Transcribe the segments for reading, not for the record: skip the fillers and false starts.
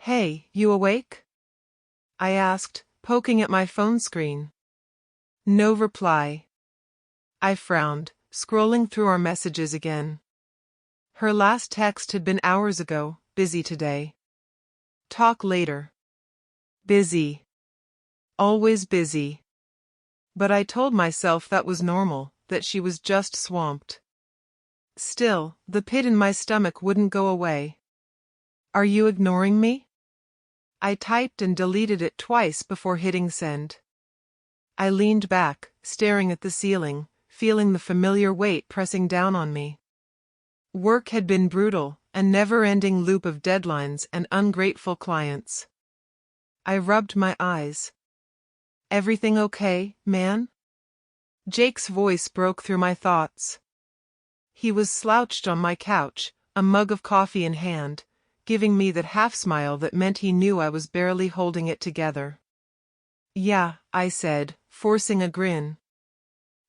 Hey, you awake? I asked, poking at my phone screen. No reply. I frowned, scrolling through our messages again. Her last text had been hours ago, busy today. Talk later. Busy. Always busy. But I told myself that was normal, that she was just swamped. Still, the pit in my stomach wouldn't go away. Are you ignoring me? I typed and deleted it twice before hitting send. I leaned back, staring at the ceiling, feeling the familiar weight pressing down on me. Work had been brutal, a never-ending loop of deadlines and ungrateful clients. I rubbed my eyes. Everything okay, man? Jake's voice broke through my thoughts. He was slouched on my couch, a mug of coffee in hand, giving me that half-smile that meant he knew I was barely holding it together. Yeah, I said, forcing a grin.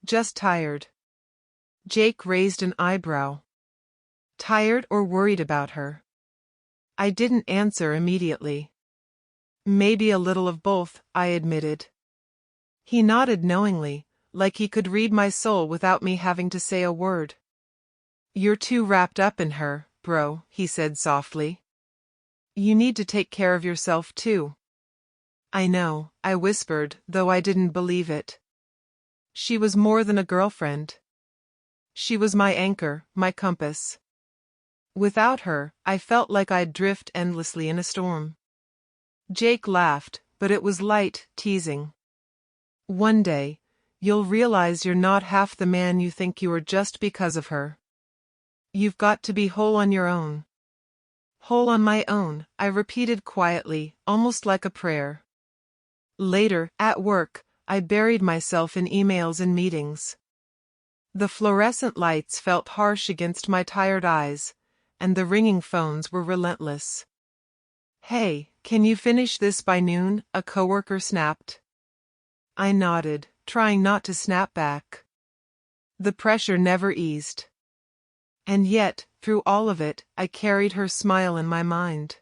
Just tired. Jake raised an eyebrow. Tired or worried about her? I didn't answer immediately. Maybe a little of both, I admitted. He nodded knowingly, like he could read my soul without me having to say a word. You're too wrapped up in her, bro, he said softly. You need to take care of yourself too. I know, I whispered, though I didn't believe it. She was more than a girlfriend. She was my anchor, my compass. Without her, I felt like I'd drift endlessly in a storm. Jake laughed, but it was light, teasing. One day, you'll realize you're not half the man you think you are just because of her. You've got to be whole on your own. Whole on my own, I repeated quietly, almost like a prayer. Later, at work, I buried myself in emails and meetings. The fluorescent lights felt harsh against my tired eyes, and the ringing phones were relentless. Hey, can you finish this by noon? A coworker snapped. I nodded, trying not to snap back. The pressure never eased. And yet, through all of it, I carried her smile in my mind.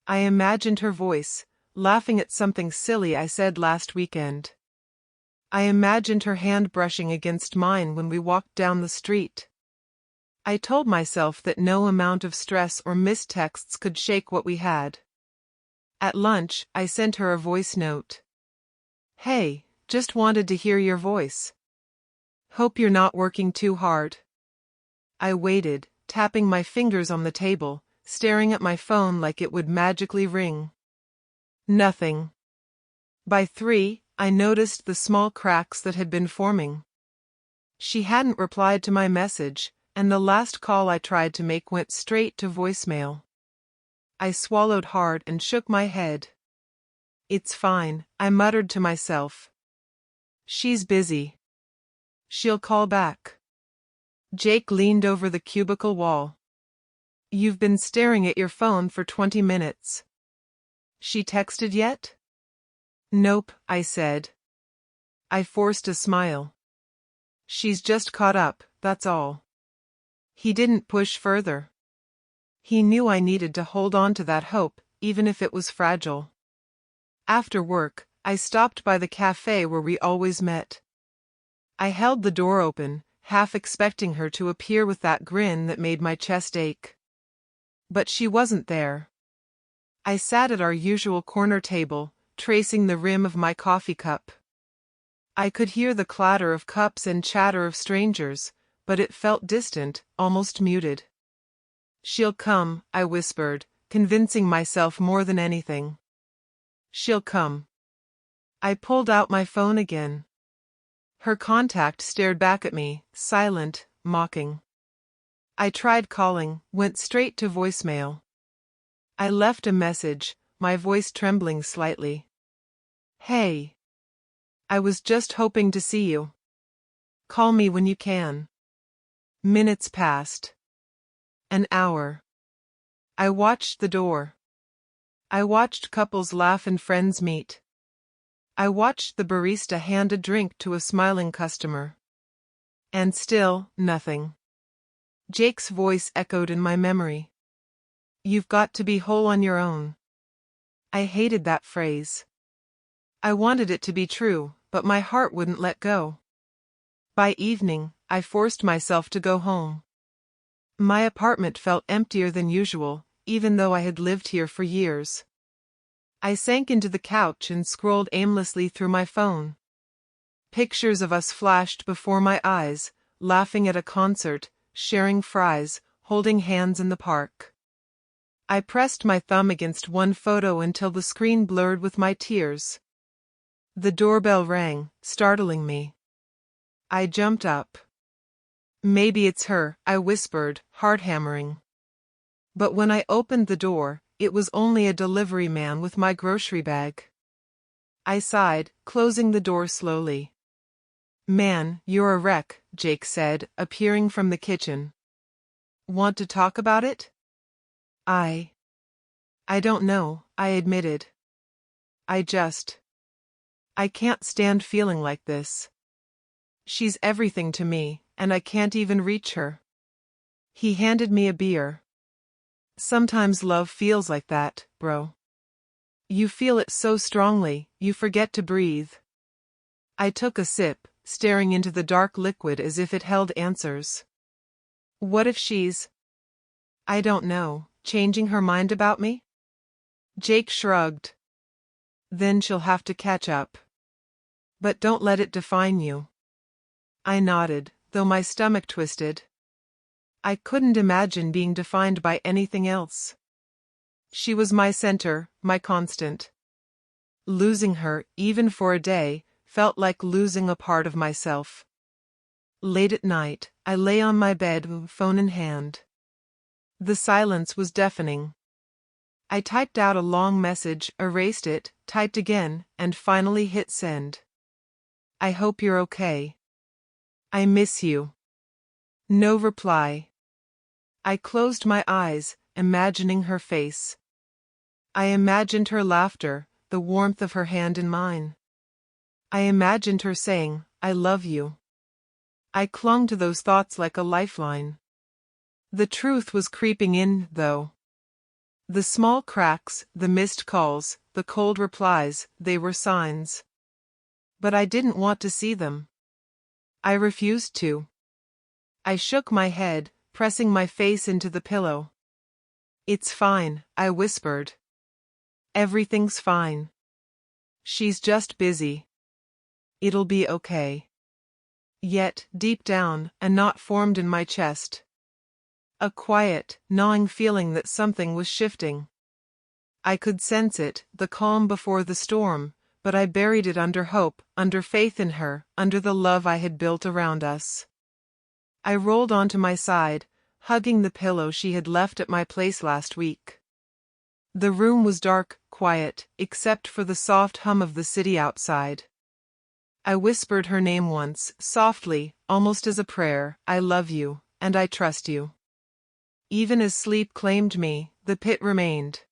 I imagined her voice, laughing at something silly I said last weekend. I imagined her hand brushing against mine when we walked down the street. I told myself that no amount of stress or missed texts could shake what we had. At lunch, I sent her a voice note. Hey, just wanted to hear your voice. Hope you're not working too hard. I waited, tapping my fingers on the table, staring at my phone like it would magically ring. Nothing. By 3, I noticed the small cracks that had been forming. She hadn't replied to my message, and the last call I tried to make went straight to voicemail. I swallowed hard and shook my head. It's fine, I muttered to myself. She's busy. She'll call back. Jake leaned over the cubicle wall. You've been staring at your phone for 20 minutes. She texted yet? Nope, I said. I forced a smile. She's just caught up, that's all. He didn't push further. He knew I needed to hold on to that hope, even if it was fragile. After work, I stopped by the cafe where we always met. I held the door open, half expecting her to appear with that grin that made my chest ache. But she wasn't there. I sat at our usual corner table, tracing the rim of my coffee cup. I could hear the clatter of cups and chatter of strangers, but it felt distant, almost muted. She'll come, I whispered, convincing myself more than anything. She'll come. I pulled out my phone again. Her contact stared back at me, silent, mocking. I tried calling, went straight to voicemail. I left a message, my voice trembling slightly. Hey. I was just hoping to see you. Call me when you can. Minutes passed. An hour. I watched the door. I watched couples laugh and friends meet. I watched the barista hand a drink to a smiling customer. And still, nothing. Jake's voice echoed in my memory. You've got to be whole on your own. I hated that phrase. I wanted it to be true, but my heart wouldn't let go. By evening, I forced myself to go home. My apartment felt emptier than usual, even though I had lived here for years. I sank into the couch and scrolled aimlessly through my phone. Pictures of us flashed before my eyes, laughing at a concert, sharing fries, holding hands in the park. I pressed my thumb against one photo until the screen blurred with my tears. The doorbell rang, startling me. I jumped up. Maybe it's her, I whispered, heart hammering. But when I opened the door, it was only a delivery man with my grocery bag. I sighed, closing the door slowly. Man, you're a wreck, Jake said, appearing from the kitchen. Want to talk about it? I don't know, I admitted. I can't stand feeling like this. She's everything to me, and I can't even reach her. He handed me a beer. Sometimes love feels like that, bro. You feel it so strongly, you forget to breathe. I took a sip, staring into the dark liquid as if it held answers. What if she's, I don't know, changing her mind about me? Jake shrugged. Then she'll have to catch up. But don't let it define you. I nodded, though my stomach twisted. I couldn't imagine being defined by anything else. She was my center, my constant. Losing her, even for a day, felt like losing a part of myself. Late at night, I lay on my bed, phone in hand. The silence was deafening. I typed out a long message, erased it, typed again, and finally hit send. I hope you're okay. I miss you. No reply. I closed my eyes, imagining her face. I imagined her laughter, the warmth of her hand in mine. I imagined her saying, I love you. I clung to those thoughts like a lifeline. The truth was creeping in, though. The small cracks, the missed calls, the cold replies, they were signs. But I didn't want to see them. I refused to. I shook my head, pressing my face into the pillow. It's fine, I whispered. Everything's fine. She's just busy. It'll be okay. Yet, deep down, a knot formed in my chest. A quiet, gnawing feeling that something was shifting. I could sense it, the calm before the storm, but I buried it under hope, under faith in her, under the love I had built around us. I rolled onto my side, hugging the pillow she had left at my place last week. The room was dark, quiet, except for the soft hum of the city outside. I whispered her name once, softly, almost as a prayer, I love you, and I trust you. Even as sleep claimed me, the pit remained.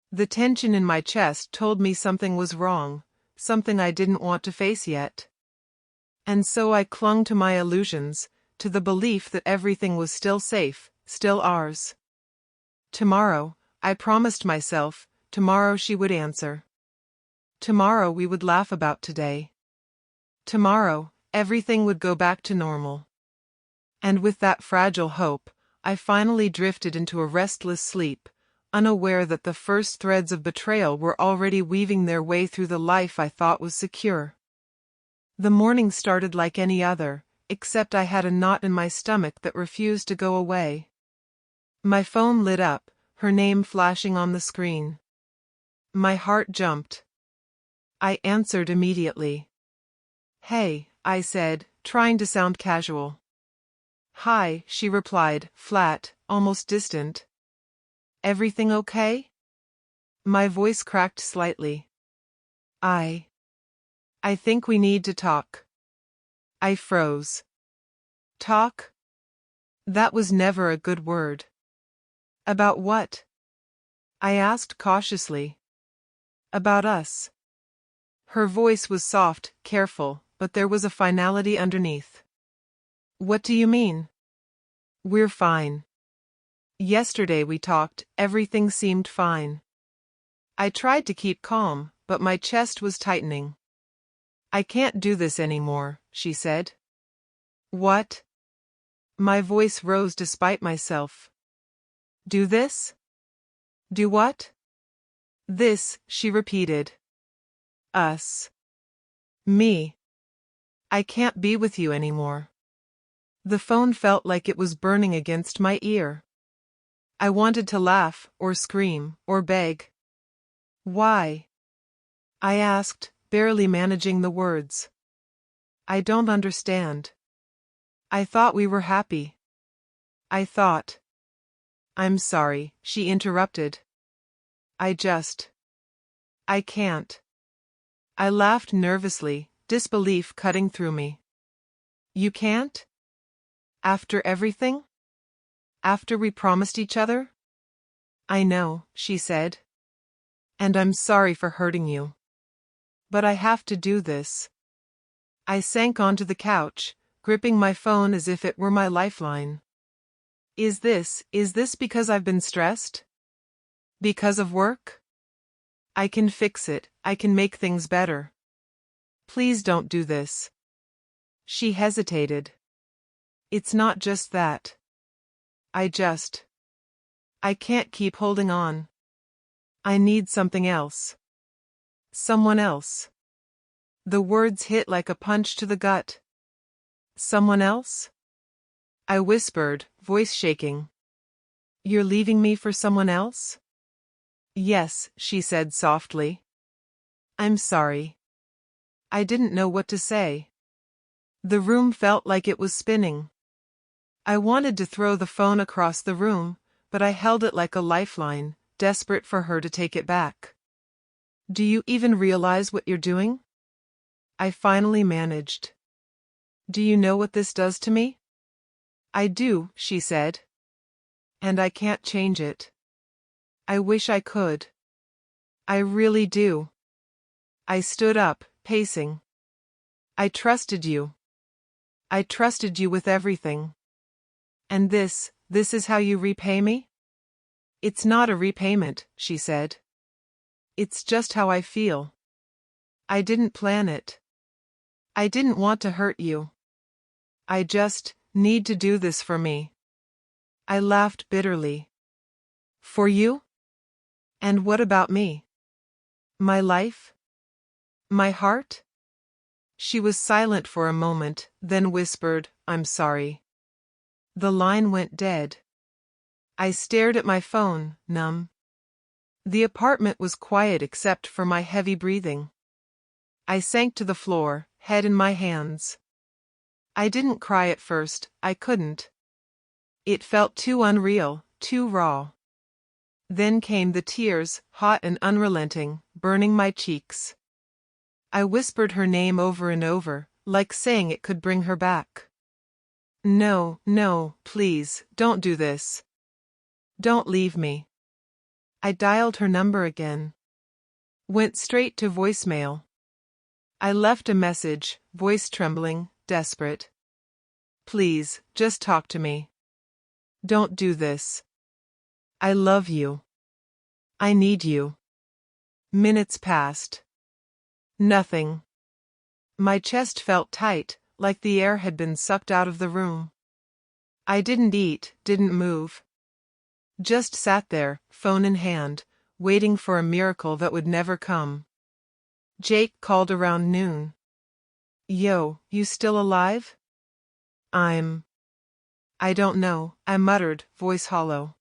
The tension in my chest told me something was wrong, something I didn't want to face yet. And so I clung to my illusions, to the belief that everything was still safe, still ours. Tomorrow, I promised myself, tomorrow she would answer. Tomorrow we would laugh about today. Tomorrow, everything would go back to normal. And with that fragile hope, I finally drifted into a restless sleep, unaware that the first threads of betrayal were already weaving their way through the life I thought was secure. The morning started like any other, except I had a knot in my stomach that refused to go away. My phone lit up, her name flashing on the screen. My heart jumped. I answered immediately. Hey, I said, trying to sound casual. Hi, she replied, flat, almost distant. Everything okay? My voice cracked slightly. I think we need to talk. I froze. Talk? That was never a good word. About what? I asked cautiously. About us. Her voice was soft, careful, but there was a finality underneath. What do you mean? We're fine. Yesterday we talked, everything seemed fine. I tried to keep calm, but my chest was tightening. I can't do this anymore, she said. What? My voice rose despite myself. Do this? Do what? This, she repeated. Us. Me. I can't be with you anymore. The phone felt like it was burning against my ear. I wanted to laugh, or scream, or beg. Why? I asked, barely managing the words. I don't understand. I thought we were happy. I thought. I'm sorry, she interrupted. I can't. I laughed nervously, disbelief cutting through me. You can't? After everything? After we promised each other? I know, she said. And I'm sorry for hurting you. But I have to do this. I sank onto the couch, gripping my phone as if it were my lifeline. Is this because I've been stressed? Because of work? I can fix it, I can make things better. Please don't do this. She hesitated. It's not just that. I can't keep holding on. I need something else. Someone else. The words hit like a punch to the gut. Someone else? I whispered, voice shaking. You're leaving me for someone else? Yes, she said softly. I'm sorry. I didn't know what to say. The room felt like it was spinning. I wanted to throw the phone across the room, but I held it like a lifeline, desperate for her to take it back. Do you even realize what you're doing? I finally managed. Do you know what this does to me? I do, she said. And I can't change it. I wish I could. I really do. I stood up, pacing. I trusted you. I trusted you with everything. And this is how you repay me? It's not a repayment, she said. It's just how I feel. I didn't plan it. I didn't want to hurt you. I just need to do this for me. I laughed bitterly. For you? And what about me? My life? My heart? She was silent for a moment, then whispered, I'm sorry. The line went dead. I stared at my phone, numb. The apartment was quiet except for my heavy breathing. I sank to the floor, head in my hands. I didn't cry at first, I couldn't. It felt too unreal, too raw. Then came the tears, hot and unrelenting, burning my cheeks. I whispered her name over and over, like saying it could bring her back. No, no, please, don't do this. Don't leave me. I dialed her number again. Went straight to voicemail. I left a message, voice trembling, desperate. Please, just talk to me. Don't do this. I love you. I need you. Minutes passed. Nothing. My chest felt tight, like the air had been sucked out of the room. I didn't eat, didn't move. Just sat there, phone in hand, waiting for a miracle that would never come. Jake called around noon. Yo, you still alive? I don't know, I muttered, voice hollow.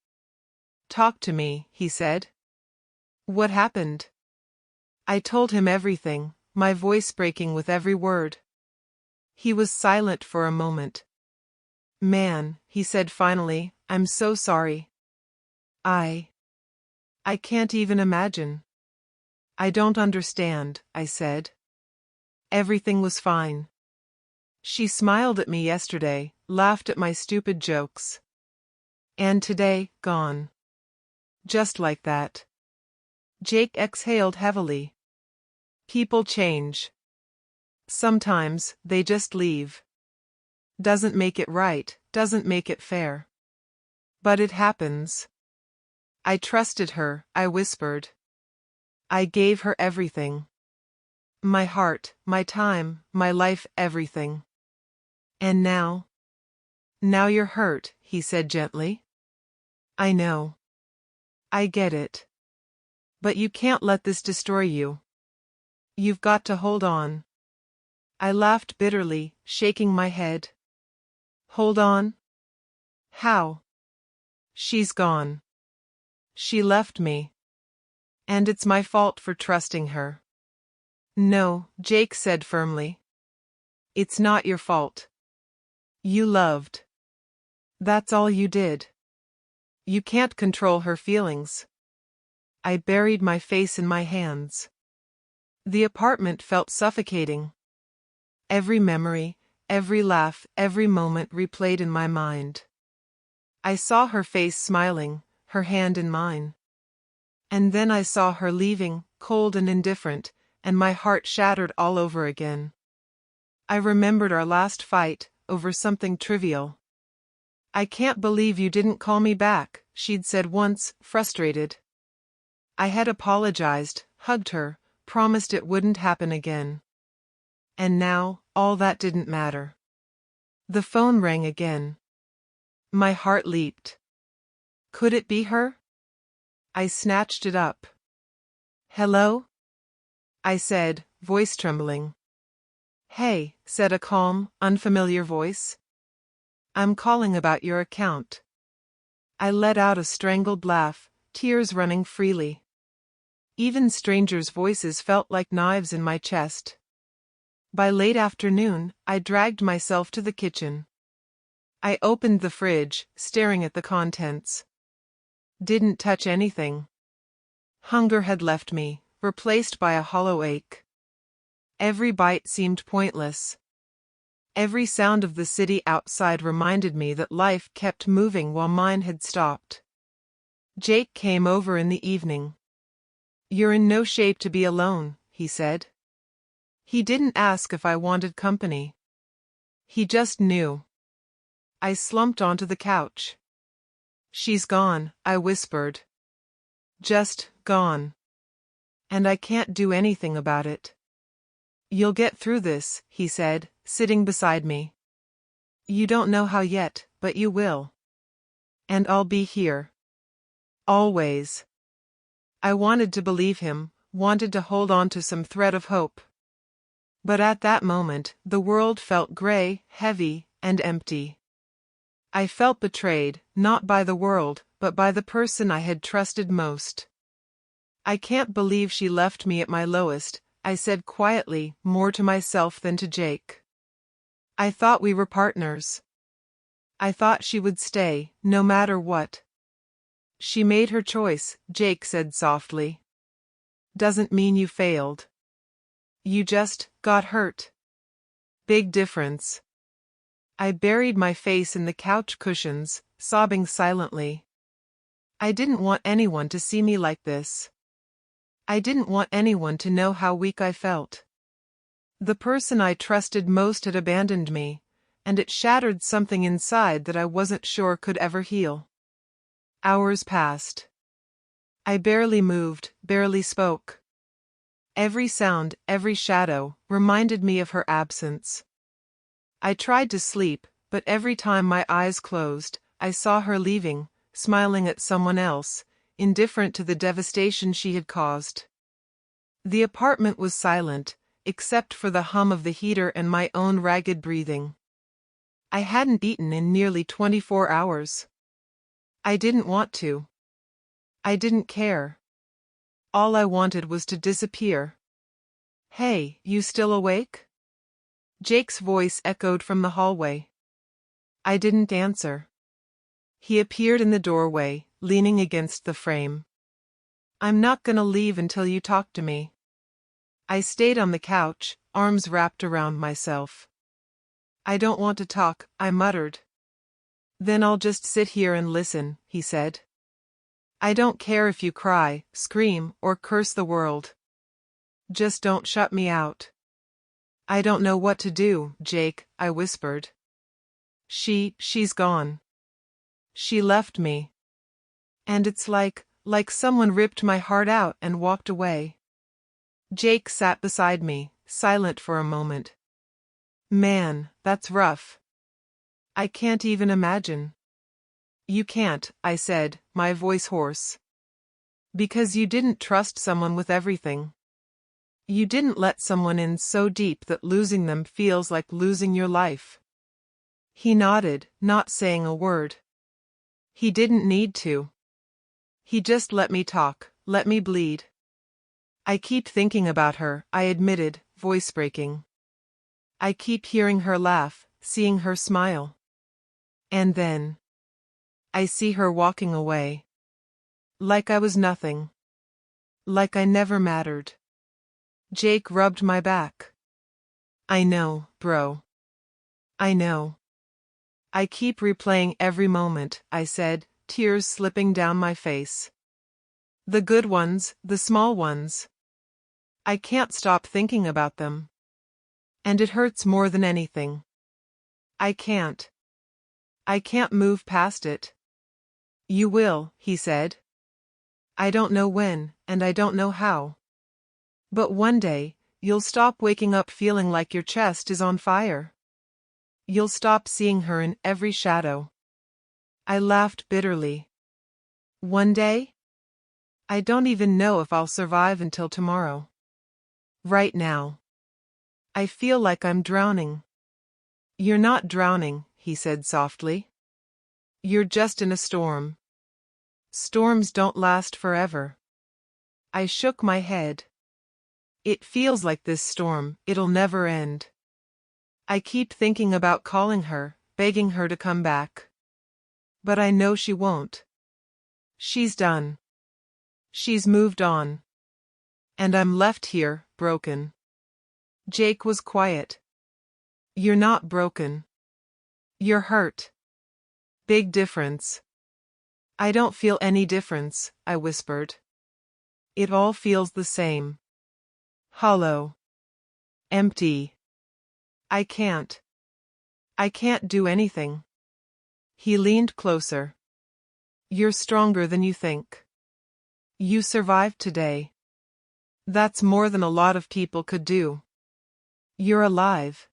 Talk to me, he said. What happened? I told him everything, my voice breaking with every word. He was silent for a moment. Man, he said finally, I'm so sorry. I can't even imagine. I don't understand, I said. Everything was fine. She smiled at me yesterday, laughed at my stupid jokes. And today, gone. Just like that. Jake exhaled heavily. People change. Sometimes, they just leave. Doesn't make it right, doesn't make it fair. But it happens. I trusted her, I whispered. I gave her everything. My heart, my time, my life, everything. And now? Now you're hurt, he said gently. I know. I get it. But you can't let this destroy you. You've got to hold on. I laughed bitterly, shaking my head. Hold on? How? She's gone. She left me. And it's my fault for trusting her. No, Jake said firmly. It's not your fault. You loved. That's all you did. You can't control her feelings. I buried my face in my hands. The apartment felt suffocating. Every memory, every laugh, every moment replayed in my mind. I saw her face smiling, her hand in mine. And then I saw her leaving, cold and indifferent, and my heart shattered all over again. I remembered our last fight, over something trivial. I can't believe you didn't call me back, she'd said once, frustrated. I had apologized, hugged her, promised it wouldn't happen again. And now, all that didn't matter. The phone rang again. My heart leaped. Could it be her? I snatched it up. Hello? I said, voice trembling. Hey, said a calm, unfamiliar voice. I'm calling about your account. I let out a strangled laugh, tears running freely. Even strangers' voices felt like knives in my chest. By late afternoon, I dragged myself to the kitchen. I opened the fridge, staring at the contents. Didn't touch anything. Hunger had left me, replaced by a hollow ache. Every bite seemed pointless. Every sound of the city outside reminded me that life kept moving while mine had stopped. Jake came over in the evening. You're in no shape to be alone, he said. He didn't ask if I wanted company. He just knew. I slumped onto the couch. She's gone, I whispered. Just gone. And I can't do anything about it. You'll get through this, he said, sitting beside me. You don't know how yet, but you will. And I'll be here. Always. I wanted to believe him, wanted to hold on to some thread of hope. But at that moment, the world felt gray, heavy, and empty. I felt betrayed, not by the world, but by the person I had trusted most. I can't believe she left me at my lowest, I said quietly, more to myself than to Jake. I thought we were partners. I thought she would stay, no matter what. She made her choice, Jake said softly. Doesn't mean you failed. You just got hurt. Big difference. I buried my face in the couch cushions, sobbing silently. I didn't want anyone to see me like this. I didn't want anyone to know how weak I felt. The person I trusted most had abandoned me, and it shattered something inside that I wasn't sure could ever heal. Hours passed. I barely moved, barely spoke. Every sound, every shadow, reminded me of her absence. I tried to sleep, but every time my eyes closed, I saw her leaving, smiling at someone else, indifferent to the devastation she had caused. The apartment was silent, except for the hum of the heater and my own ragged breathing. I hadn't eaten in nearly 24 hours. I didn't want to. I didn't care. All I wanted was to disappear. Hey, you still awake? Jake's voice echoed from the hallway. I didn't answer. He appeared in the doorway, leaning against the frame. I'm not gonna leave until you talk to me. I stayed on the couch, arms wrapped around myself. I don't want to talk, I muttered. Then I'll just sit here and listen, he said. I don't care if you cry, scream, or curse the world. Just don't shut me out. I don't know what to do, Jake, I whispered. She's gone. She left me. And it's like someone ripped my heart out and walked away. Jake sat beside me, silent for a moment. Man, that's rough. I can't even imagine. You can't, I said, my voice hoarse. Because you didn't trust someone with everything. You didn't let someone in so deep that losing them feels like losing your life. He nodded, not saying a word. He didn't need to. He just let me talk, let me bleed. I keep thinking about her, I admitted, voice breaking. I keep hearing her laugh, seeing her smile. And then I see her walking away. Like I was nothing. Like I never mattered. Jake rubbed my back. I know, bro. I know. I keep replaying every moment, I said, tears slipping down my face. The good ones, the small ones. I can't stop thinking about them. And it hurts more than anything. I can't. I can't move past it. You will, he said. I don't know when, and I don't know how. But one day, you'll stop waking up feeling like your chest is on fire. You'll stop seeing her in every shadow. I laughed bitterly. One day? I don't even know if I'll survive until tomorrow. Right now. I feel like I'm drowning. You're not drowning, he said softly. You're just in a storm. Storms don't last forever. I shook my head. It feels like this storm, it'll never end. I keep thinking about calling her, begging her to come back. But I know she won't. She's done. She's moved on. And I'm left here, broken. Jake was quiet. You're not broken. You're hurt. Big difference. I don't feel any difference, I whispered. It all feels the same. Hollow. Empty. I can't do anything. He leaned closer. You're stronger than you think. You survived today. That's more than a lot of people could do. You're alive.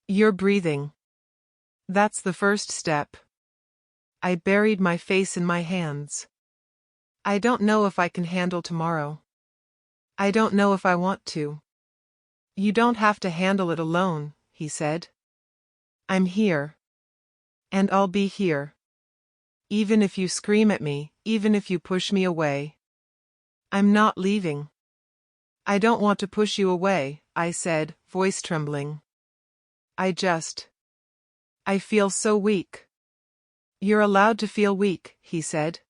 You're breathing. That's the first step. I buried my face in my hands. I don't know if I can handle tomorrow. I don't know if I want to. You don't have to handle it alone, he said. I'm here. And I'll be here. Even if you scream at me, even if you push me away. I'm not leaving. I don't want to push you away, I said, voice trembling. I feel so weak. You're allowed to feel weak, he said.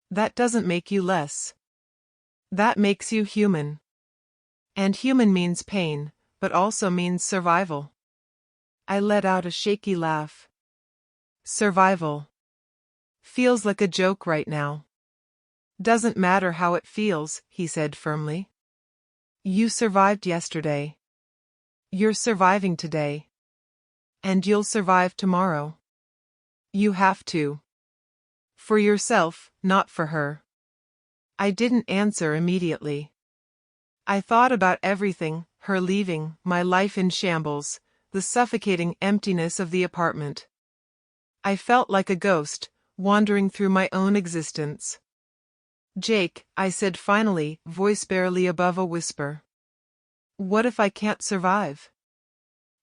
That doesn't make you less. That makes you human. And human means pain, but also means survival. I let out a shaky laugh. Survival. Feels like a joke right now. Doesn't matter how it feels, he said firmly. You survived yesterday. You're surviving today. And you'll survive tomorrow. You have to. For yourself, not for her. I didn't answer immediately. I thought about everything, her leaving, my life in shambles, the suffocating emptiness of the apartment. I felt like a ghost, wandering through my own existence. Jake, I said finally, voice barely above a whisper. What if I can't survive?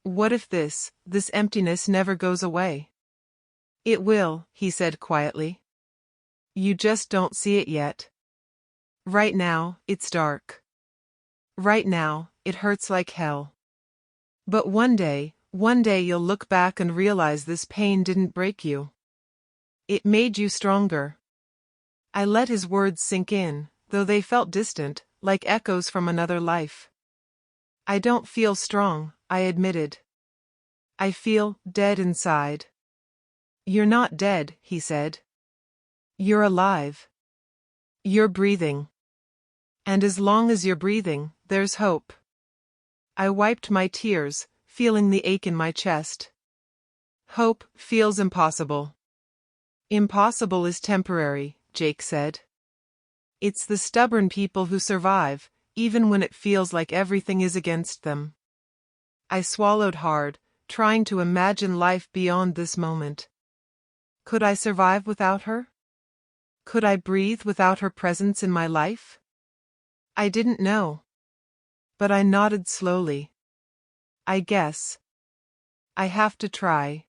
What if this emptiness never goes away? It will, he said quietly. You just don't see it yet. Right now, it's dark. Right now, it hurts like hell. But one day you'll look back and realize this pain didn't break you. It made you stronger. I let his words sink in, though they felt distant, like echoes from another life. I don't feel strong, I admitted. I feel dead inside. You're not dead, he said. You're alive. You're breathing. And as long as you're breathing, there's hope. I wiped my tears, feeling the ache in my chest. Hope feels impossible. Impossible is temporary, Jake said. It's the stubborn people who survive, even when it feels like everything is against them. I swallowed hard, trying to imagine life beyond this moment. Could I survive without her? Could I breathe without her presence in my life? I didn't know. But I nodded slowly. I guess. I have to try.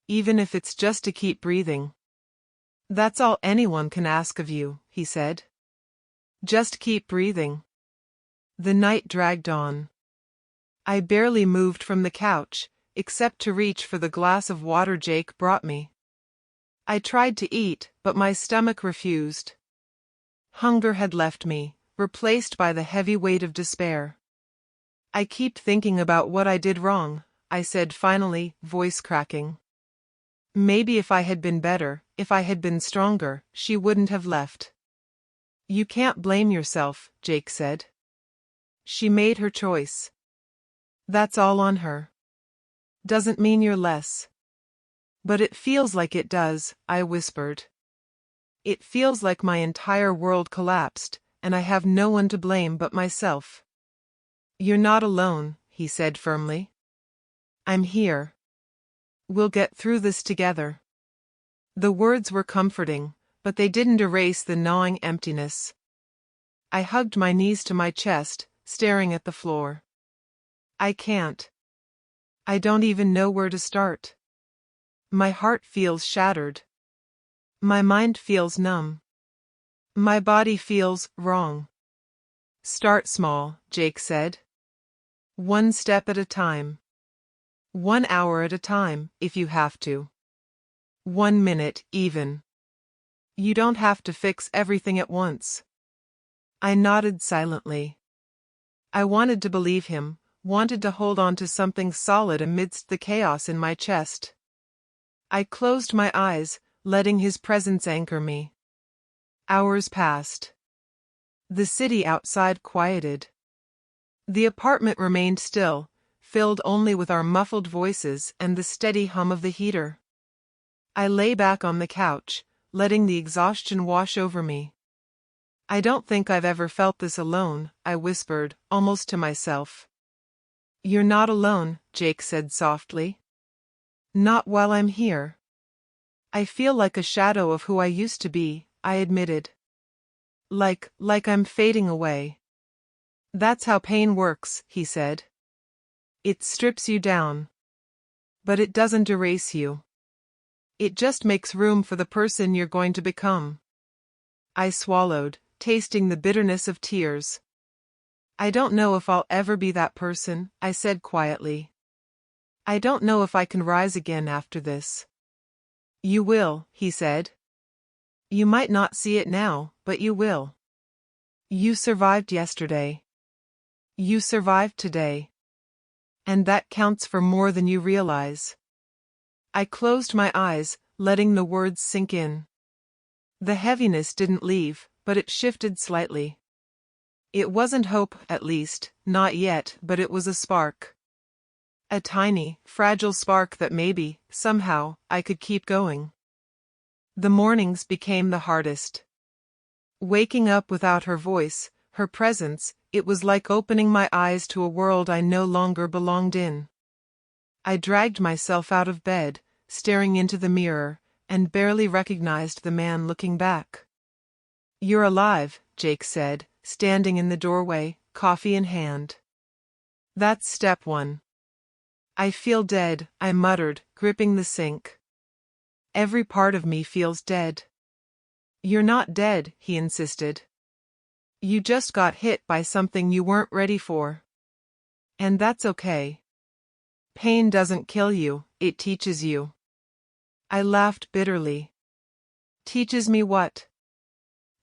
Even if it's just to keep breathing. That's all anyone can ask of you, he said. Just keep breathing. The night dragged on. I barely moved from the couch, except to reach for the glass of water Jake brought me. I tried to eat, but my stomach refused. Hunger had left me, replaced by the heavy weight of despair. I keep thinking about what I did wrong, I said finally, voice cracking. Maybe if I had been better, if I had been stronger, she wouldn't have left. You can't blame yourself, Jake said. She made her choice. That's all on her. Doesn't mean you're less. But it feels like it does, I whispered. It feels like my entire world collapsed, and I have no one to blame but myself. You're not alone, he said firmly. I'm here. We'll get through this together. The words were comforting, but they didn't erase the gnawing emptiness. I hugged my knees to my chest, staring at the floor. I can't. I don't even know where to start. My heart feels shattered. My mind feels numb. My body feels wrong. Start small, Jake said. One step at a time. 1 hour at a time, if you have to. 1 minute, even. You don't have to fix everything at once. I nodded silently. I wanted to believe him, wanted to hold on to something solid amidst the chaos in my chest. I closed my eyes, letting his presence anchor me. Hours passed. The city outside quieted. The apartment remained still, filled only with our muffled voices and the steady hum of the heater. I lay back on the couch, letting the exhaustion wash over me. I don't think I've ever felt this alone, I whispered, almost to myself. You're not alone, Jake said softly. Not while I'm here. I feel like a shadow of who I used to be, I admitted. Like I'm fading away. That's how pain works, he said. It strips you down. But it doesn't erase you. It just makes room for the person you're going to become. I swallowed, tasting the bitterness of tears. I don't know if I'll ever be that person, I said quietly. I don't know if I can rise again after this. You will, he said. You might not see it now, but you will. You survived yesterday. You survived today. And that counts for more than you realize. I closed my eyes, letting the words sink in. The heaviness didn't leave, but it shifted slightly. It wasn't hope, at least, not yet, but it was a spark. A tiny, fragile spark that maybe, somehow, I could keep going. The mornings became the hardest. Waking up without her voice, her presence, it was like opening my eyes to a world I no longer belonged in. I dragged myself out of bed, staring into the mirror, and barely recognized the man looking back. You're alive, Jake said, standing in the doorway, coffee in hand. That's step one. I feel dead, I muttered, gripping the sink. Every part of me feels dead. You're not dead, he insisted. You just got hit by something you weren't ready for. And that's okay. Pain doesn't kill you, it teaches you. I laughed bitterly. Teaches me what?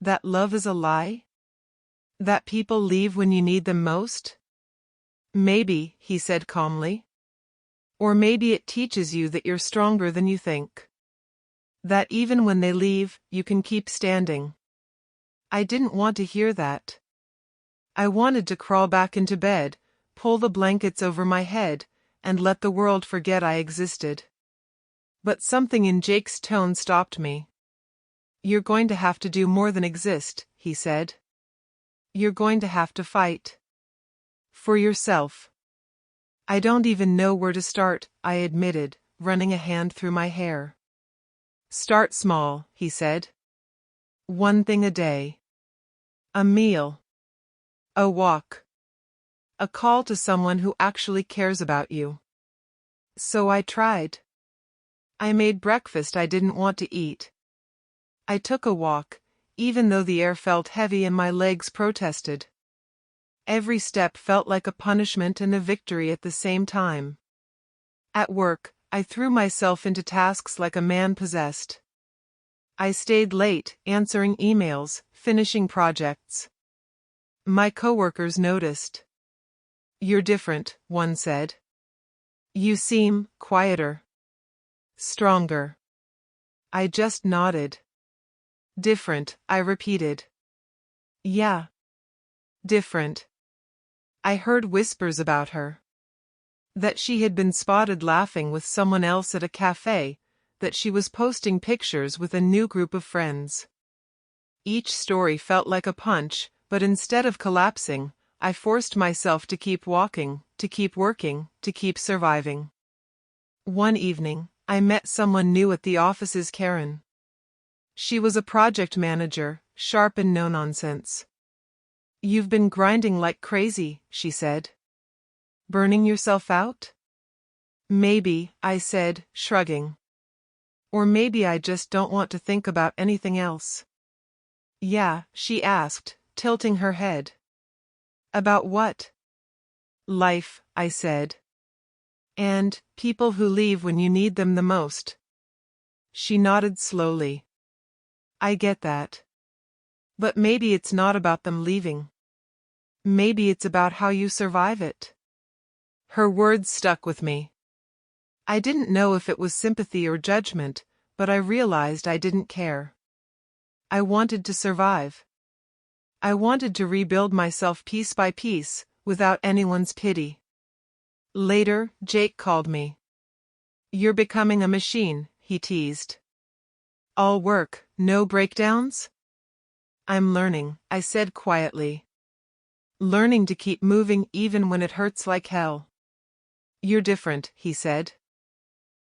That love is a lie? That people leave when you need them most? Maybe, he said calmly. Or maybe it teaches you that you're stronger than you think. That even when they leave, you can keep standing. I didn't want to hear that. I wanted to crawl back into bed, pull the blankets over my head, and let the world forget I existed. But something in Jake's tone stopped me. You're going to have to do more than exist, he said. You're going to have to fight. For yourself. I don't even know where to start, I admitted, running a hand through my hair. Start small, he said. One thing a day. A meal. A walk. A call to someone who actually cares about you. So I tried. I made breakfast I didn't want to eat. I took a walk, even though the air felt heavy and my legs protested. Every step felt like a punishment and a victory at the same time. At work, I threw myself into tasks like a man possessed. I stayed late, answering emails, finishing projects. My coworkers noticed. You're different, one said. You seem quieter. Stronger. I just nodded. Different, I repeated. Yeah. Different. I heard whispers about her. That she had been spotted laughing with someone else at a cafe, that she was posting pictures with a new group of friends. Each story felt like a punch, but instead of collapsing, I forced myself to keep walking, to keep working, to keep surviving. One evening, I met someone new at the office's Karen. She was a project manager, sharp and no-nonsense. You've been grinding like crazy, she said. Burning yourself out? Maybe, I said, shrugging. Or maybe I just don't want to think about anything else. Yeah, she asked, tilting her head. About what? Life, I said. And people who leave when you need them the most. She nodded slowly. I get that. But maybe it's not about them leaving. Maybe it's about how you survive it. Her words stuck with me. I didn't know if it was sympathy or judgment, but I realized I didn't care. I wanted to survive. I wanted to rebuild myself piece by piece, without anyone's pity. Later, Jake called me. You're becoming a machine, he teased. All work, no breakdowns? I'm learning, I said quietly. Learning to keep moving even when it hurts like hell. You're different, he said.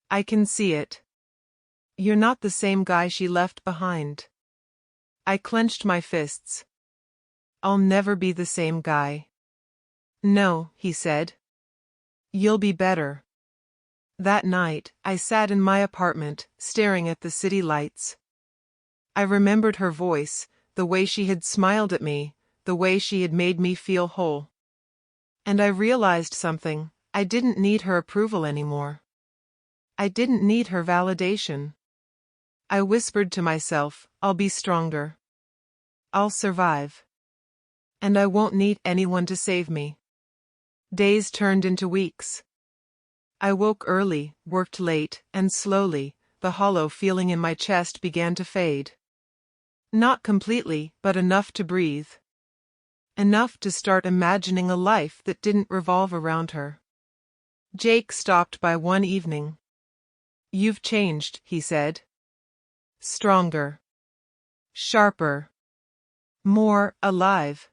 I can see it. You're not the same guy she left behind. I clenched my fists. I'll never be the same guy. No, he said. You'll be better. That night, I sat in my apartment, staring at the city lights. I remembered her voice, the way she had smiled at me, the way she had made me feel whole. And I realized something, I didn't need her approval anymore. I didn't need her validation. I whispered to myself, I'll be stronger. I'll survive. And I won't need anyone to save me. Days turned into weeks. I woke early, worked late, and slowly, the hollow feeling in my chest began to fade. Not completely, but enough to breathe. Enough to start imagining a life that didn't revolve around her. Jake stopped by one evening. You've changed, he said. Stronger. Sharper. More alive.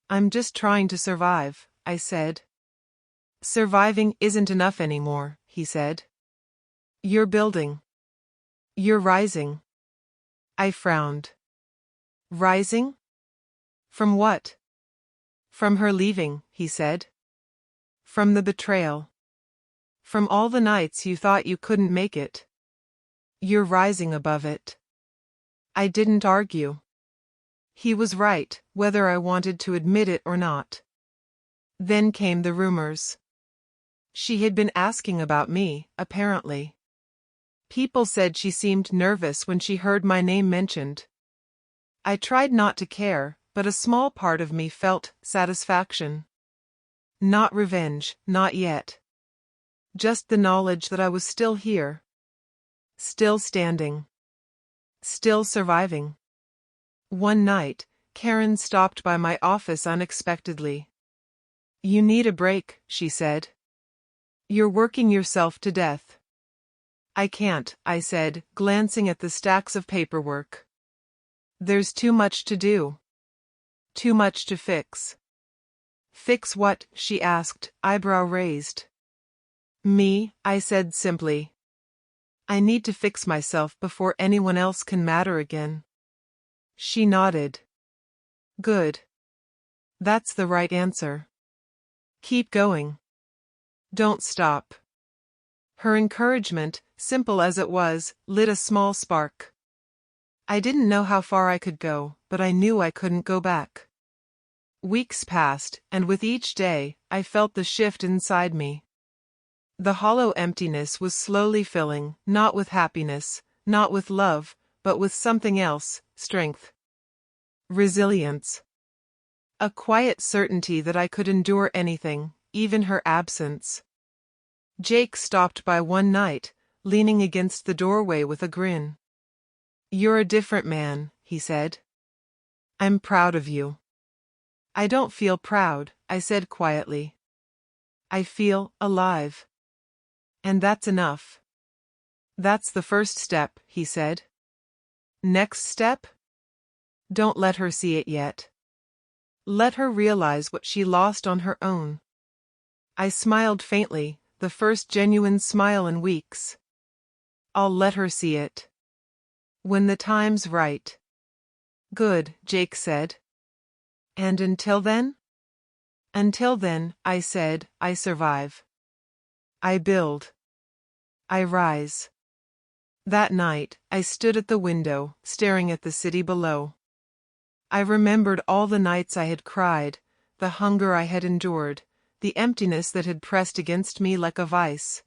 I'm just trying to survive, I said. Surviving isn't enough anymore, he said. You're building. You're rising. I frowned. Rising? From what? From her leaving, he said. From the betrayal. From all the nights you thought you couldn't make it. You're rising above it. I didn't argue. He was right, whether I wanted to admit it or not. Then came the rumors. She had been asking about me, apparently. People said she seemed nervous when she heard my name mentioned. I tried not to care, but a small part of me felt satisfaction. Not revenge, not yet. Just the knowledge that I was still here. Still standing. Still surviving. One night, Karen stopped by my office unexpectedly. You need a break, she said. You're working yourself to death. I can't, I said, glancing at the stacks of paperwork. There's too much to do. Too much to fix. Fix what? She asked, eyebrow raised. Me, I said simply. I need to fix myself before anyone else can matter again. She nodded. Good. That's the right answer. Keep going. Don't stop. Her encouragement, simple as it was, lit a small spark. I didn't know how far I could go, but I knew I couldn't go back. Weeks passed, and with each day, I felt the shift inside me. The hollow emptiness was slowly filling, not with happiness, not with love, but with something else, strength. Resilience. A quiet certainty that I could endure anything, even her absence. Jake stopped by one night, leaning against the doorway with a grin. You're a different man, he said. I'm proud of you. I don't feel proud, I said quietly. I feel alive. And that's enough. That's the first step, he said. Next step? Don't let her see it yet. Let her realize what she lost on her own. I smiled faintly, the first genuine smile in weeks. I'll let her see it. When the time's right. Good, Jake said. And until then? Until then, I said, I survive. I build. I rise. That night, I stood at the window, staring at the city below. I remembered all the nights I had cried, the hunger I had endured, the emptiness that had pressed against me like a vice.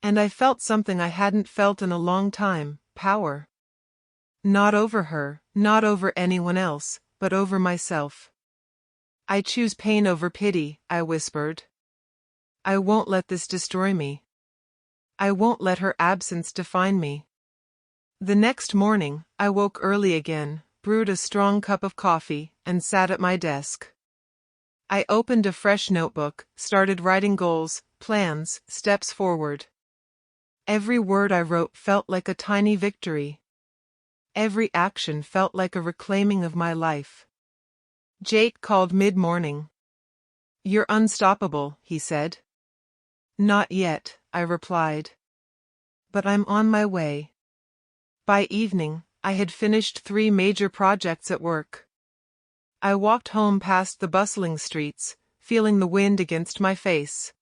And I felt something I hadn't felt in a long time, power. Not over her, not over anyone else, but over myself. I choose pain over pity, I whispered. I won't let this destroy me. I won't let her absence define me. The next morning, I woke early again, brewed a strong cup of coffee, and sat at my desk. I opened a fresh notebook, started writing goals, plans, steps forward. Every word I wrote felt like a tiny victory. Every action felt like a reclaiming of my life. Jake called mid-morning. You're unstoppable, he said. Not yet, I replied. But I'm on my way. By evening, I had finished 3 major projects at work. I walked home past the bustling streets, feeling the wind against my face.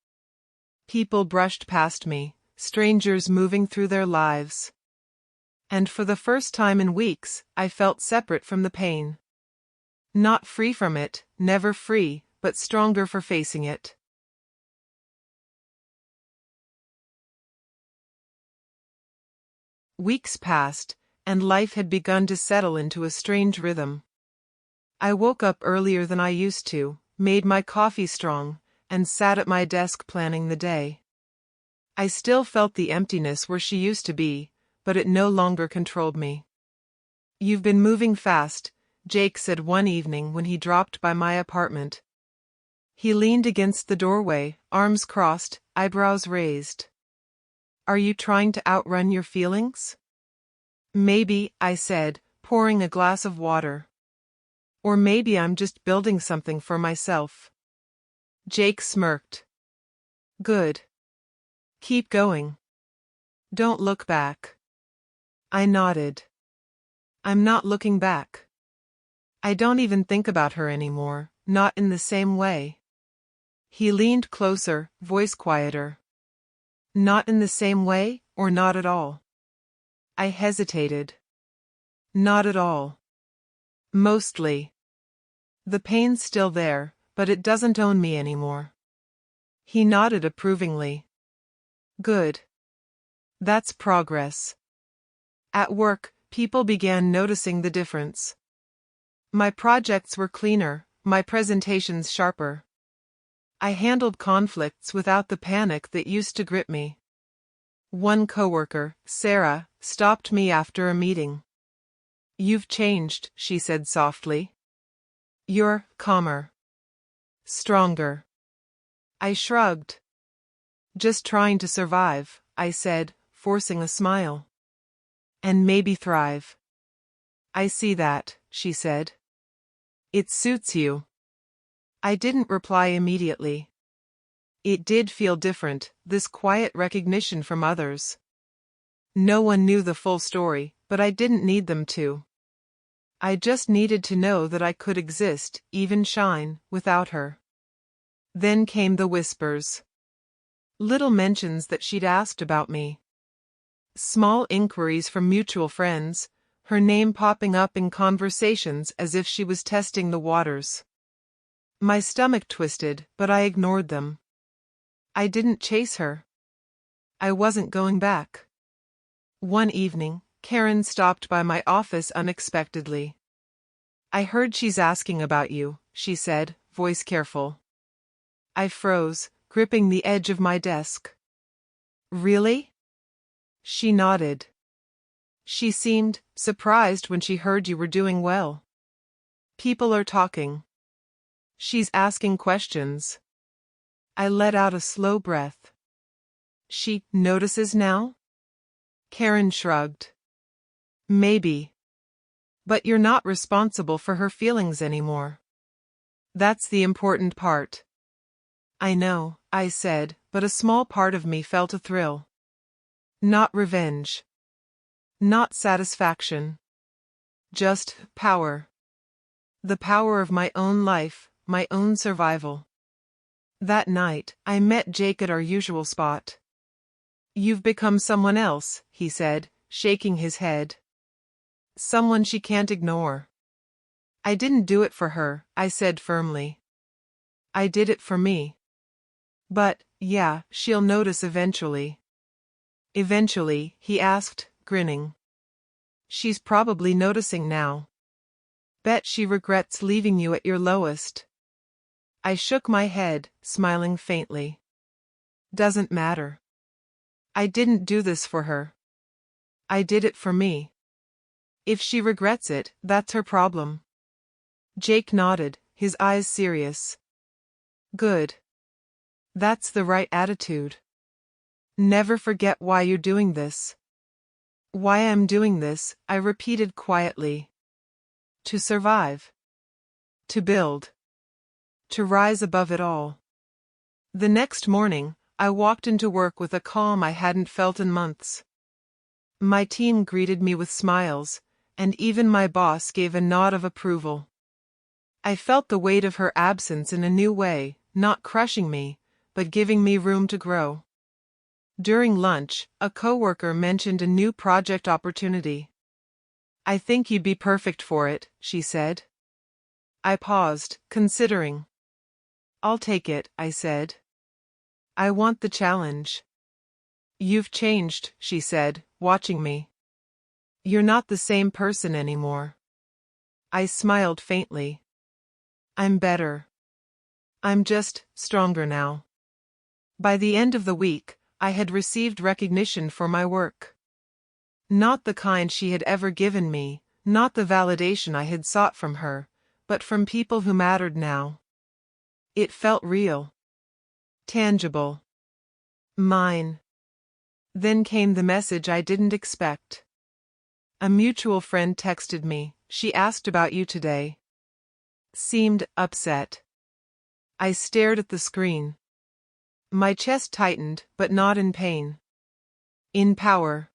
People brushed past me, strangers moving through their lives. And for the first time in weeks, I felt separate from the pain. Not free from it, never free, but stronger for facing it. Weeks passed, and life had begun to settle into a strange rhythm. I woke up earlier than I used to, made my coffee strong, and sat at my desk planning the day. I still felt the emptiness where she used to be, but it no longer controlled me. You've been moving fast, Jake said one evening when he dropped by my apartment. He leaned against the doorway, arms crossed, eyebrows raised. Are you trying to outrun your feelings? Maybe, I said, pouring a glass of water. Or maybe I'm just building something for myself. Jake smirked. Good. Keep going. Don't look back. I nodded. I'm not looking back. I don't even think about her anymore, not in the same way. He leaned closer, voice quieter. Not in the same way, or not at all? I hesitated. Not at all. Mostly. The pain's still there, but it doesn't own me anymore. He nodded approvingly. Good. That's progress. At work, people began noticing the difference. My projects were cleaner, my presentations sharper. I handled conflicts without the panic that used to grip me. One coworker, Sarah, stopped me after a meeting. You've changed, she said softly. You're calmer. Stronger. I shrugged. Just trying to survive, I said, forcing a smile. And maybe thrive. I see that, she said. It suits you. I didn't reply immediately. It did feel different, this quiet recognition from others. No one knew the full story, but I didn't need them to. I just needed to know that I could exist, even shine, without her. Then came the whispers. Little mentions that she'd asked about me. Small inquiries from mutual friends, her name popping up in conversations as if she was testing the waters. My stomach twisted, but I ignored them. I didn't chase her. I wasn't going back. One evening, Karen stopped by my office unexpectedly. I heard she's asking about you, she said, voice careful. I froze, gripping the edge of my desk. Really? She nodded. She seemed surprised when she heard you were doing well. People are talking. She's asking questions. I let out a slow breath. She notices now? Karen shrugged. Maybe. But you're not responsible for her feelings anymore. That's the important part. I know, I said, but a small part of me felt a thrill. Not revenge. Not satisfaction. Just power. The power of my own life, my own survival. That night, I met Jake at our usual spot. You've become someone else, he said, shaking his head. Someone she can't ignore. I didn't do it for her, I said firmly. I did it for me. But, yeah, she'll notice eventually. Eventually, he asked, grinning. She's probably noticing now. Bet she regrets leaving you at your lowest. I shook my head, smiling faintly. Doesn't matter. I didn't do this for her. I did it for me. If she regrets it, that's her problem. Jake nodded, his eyes serious. Good. That's the right attitude. Never forget why you're doing this. Why I'm doing this, I repeated quietly. To survive. To build. To rise above it all. The next morning, I walked into work with a calm I hadn't felt in months. My team greeted me with smiles, and even my boss gave a nod of approval. I felt the weight of her absence in a new way, not crushing me, but giving me room to grow. During lunch, a coworker mentioned a new project opportunity. I think you'd be perfect for it, she said. I paused, considering. I'll take it, I said. I want the challenge. You've changed, she said, watching me. You're not the same person anymore. I smiled faintly. I'm better. I'm just stronger now. By the end of the week, I had received recognition for my work. Not the kind she had ever given me, not the validation I had sought from her, but from people who mattered now. It felt real. Tangible. Mine. Then came the message I didn't expect. A mutual friend texted me, she asked about you today. Seemed upset. I stared at the screen. My chest tightened, but not in pain. In power.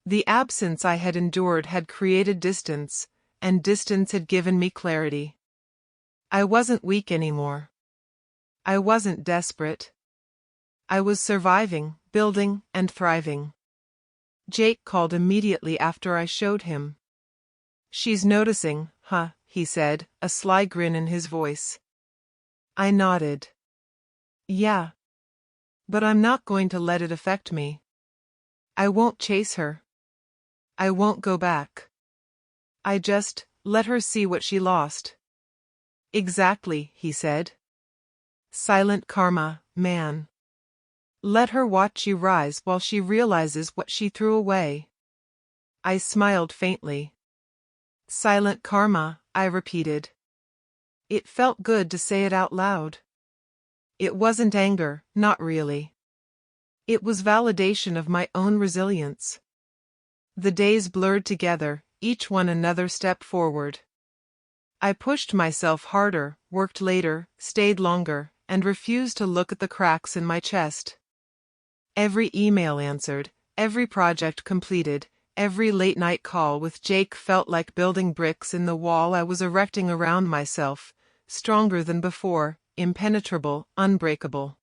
The absence I had endured had created distance, and distance had given me clarity. I wasn't weak anymore. I wasn't desperate. I was surviving, building, and thriving. Jake called immediately after I showed him. She's noticing, huh, he said, a sly grin in his voice. I nodded. Yeah. But I'm not going to let it affect me. I won't chase her. I won't go back. I just let her see what she lost. Exactly, he said. Silent karma, man. Let her watch you rise while she realizes what she threw away. I smiled faintly. Silent karma, I repeated. It felt good to say it out loud. It wasn't anger, not really. It was validation of my own resilience. The days blurred together, each one another step forward. I pushed myself harder, worked later, stayed longer, and refused to look at the cracks in my chest. Every email answered, every project completed, every late-night call with Jake felt like building bricks in the wall I was erecting around myself, stronger than before, impenetrable, unbreakable.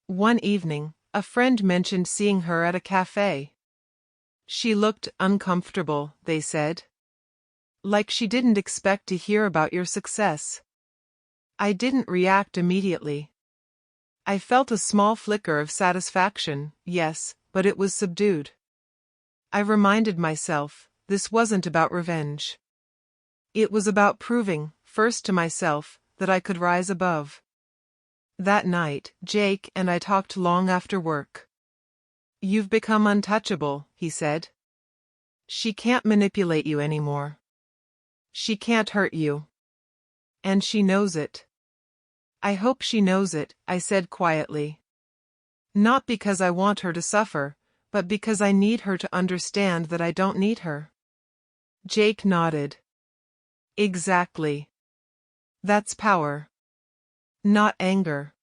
One evening, a friend mentioned seeing her at a cafe. She looked uncomfortable, they said. Like she didn't expect to hear about your success. I didn't react immediately. I felt a small flicker of satisfaction, yes, but it was subdued. I reminded myself, this wasn't about revenge. It was about proving, first to myself, that I could rise above. That night, Jake and I talked long after work. You've become untouchable, he said. She can't manipulate you anymore. She can't hurt you. And she knows it. I hope she knows it, I said quietly. Not because I want her to suffer, but because I need her to understand that I don't need her. Jake nodded. Exactly. That's power. Not anger.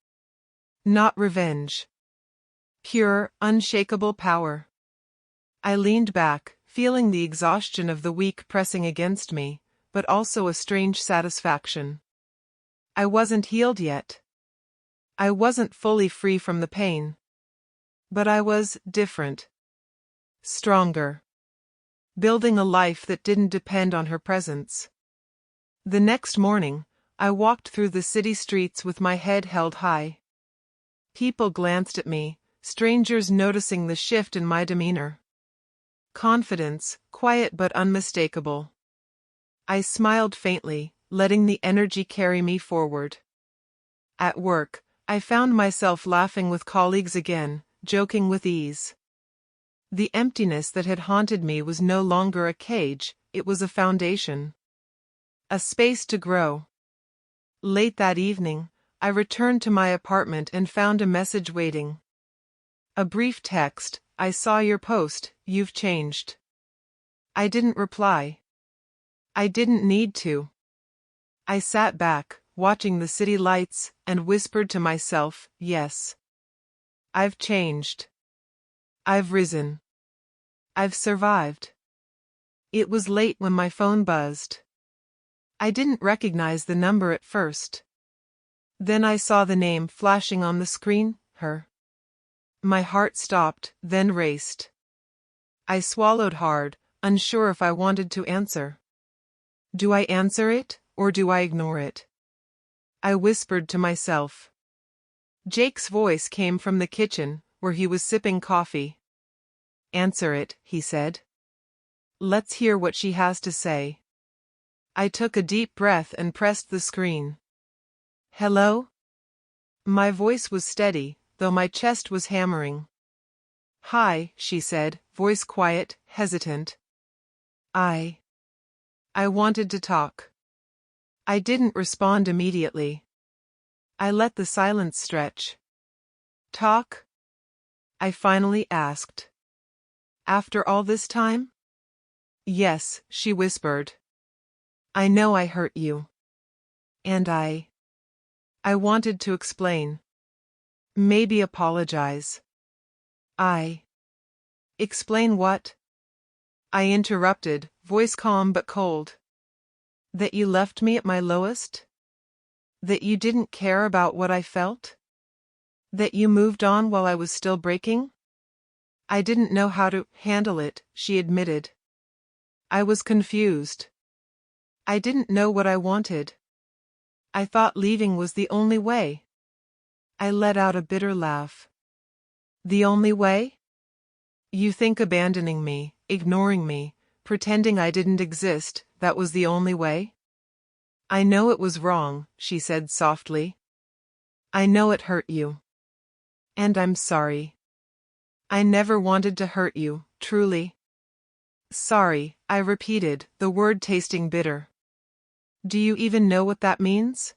Not revenge. Pure, unshakable power. I leaned back, feeling the exhaustion of the week pressing against me, but also a strange satisfaction. I wasn't healed yet. I wasn't fully free from the pain. But I was different. Stronger. Building a life that didn't depend on her presence. The next morning, I walked through the city streets with my head held high. People glanced at me, strangers noticing the shift in my demeanor. Confidence, quiet but unmistakable. I smiled faintly, letting the energy carry me forward. At work, I found myself laughing with colleagues again, joking with ease. The emptiness that had haunted me was no longer a cage, it was a foundation. A space to grow. Late that evening, I returned to my apartment and found a message waiting. A brief text, I saw your post, you've changed. I didn't reply. I didn't need to. I sat back, watching the city lights, and whispered to myself, yes. I've changed. I've risen. I've survived. It was late when my phone buzzed. I didn't recognize the number at first. Then I saw the name flashing on the screen, her. My heart stopped, then raced. I swallowed hard, unsure if I wanted to answer. Do I answer it, or do I ignore it? I whispered to myself. Jake's voice came from the kitchen, where he was sipping coffee. Answer it, he said. Let's hear what she has to say. I took a deep breath and pressed the screen. Hello? My voice was steady, though my chest was hammering. Hi, she said, voice quiet, hesitant. I wanted to talk. I didn't respond immediately. I let the silence stretch. Talk? I finally asked. After all this time? Yes, she whispered. I know I hurt you. And I wanted to explain. Maybe apologize. Explain what? I interrupted, voice calm but cold. That you left me at my lowest? That you didn't care about what I felt? That you moved on while I was still breaking? I didn't know how to handle it, she admitted. I was confused. I didn't know what I wanted. I thought leaving was the only way. I let out a bitter laugh. The only way? You think abandoning me, ignoring me, pretending I didn't exist, that was the only way? I know it was wrong, she said softly. I know it hurt you. And I'm sorry. I never wanted to hurt you, truly. Sorry, I repeated, the word tasting bitter. Do you even know what that means?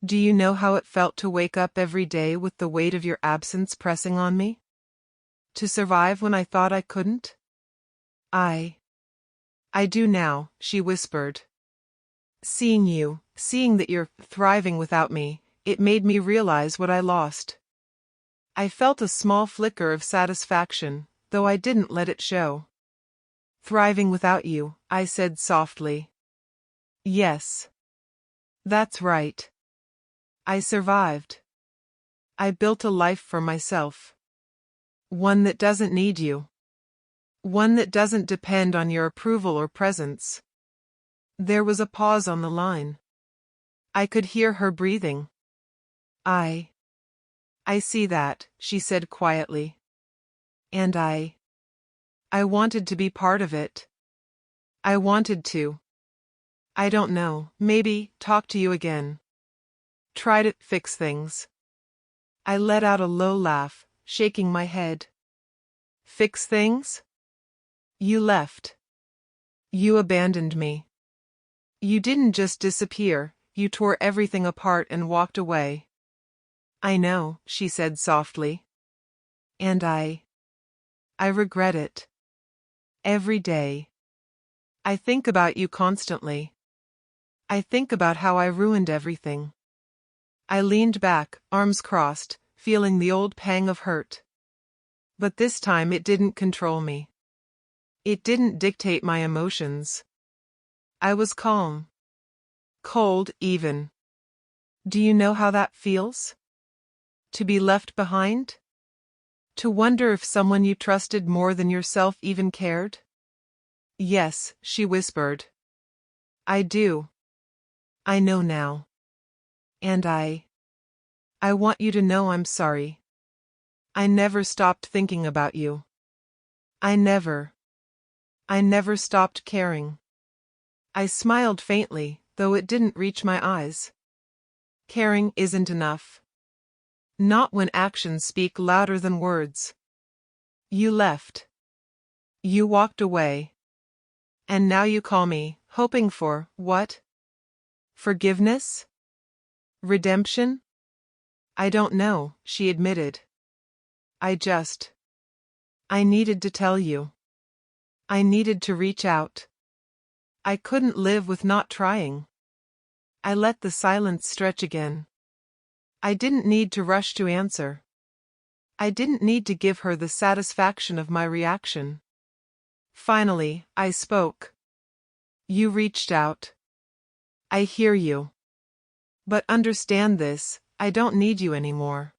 Do you know how it felt to wake up every day with the weight of your absence pressing on me? To survive when I thought I couldn't? I do now, she whispered. Seeing that you're thriving without me, it made me realize what I lost. I felt a small flicker of satisfaction, though I didn't let it show. Thriving without you, I said softly. Yes. That's right. I survived. I built a life for myself. One that doesn't need you. One that doesn't depend on your approval or presence. There was a pause on the line. I could hear her breathing. I see that, she said quietly. And I wanted to be part of it. I wanted to. I don't know, maybe talk to you again. Try to fix things. I let out a low laugh, shaking my head. Fix things? You left. You abandoned me. You didn't just disappear, you tore everything apart and walked away. I know, she said softly. And I regret it. Every day. I think about you constantly. I think about how I ruined everything. I leaned back, arms crossed, feeling the old pang of hurt. But this time it didn't control me. It didn't dictate my emotions. I was calm. Cold, even. Do you know how that feels? To be left behind? To wonder if someone you trusted more than yourself even cared? Yes, she whispered. I do. I know now. And I want you to know I'm sorry. I never stopped thinking about you. I never stopped caring. I smiled faintly, though it didn't reach my eyes. Caring isn't enough. Not when actions speak louder than words. You left. You walked away. And now you call me, hoping for, what? Forgiveness? Redemption? I don't know, she admitted. I needed to tell you. I needed to reach out. I couldn't live with not trying. I let the silence stretch again. I didn't need to rush to answer. I didn't need to give her the satisfaction of my reaction. Finally, I spoke. You reached out. I hear you. But understand this, I don't need you anymore.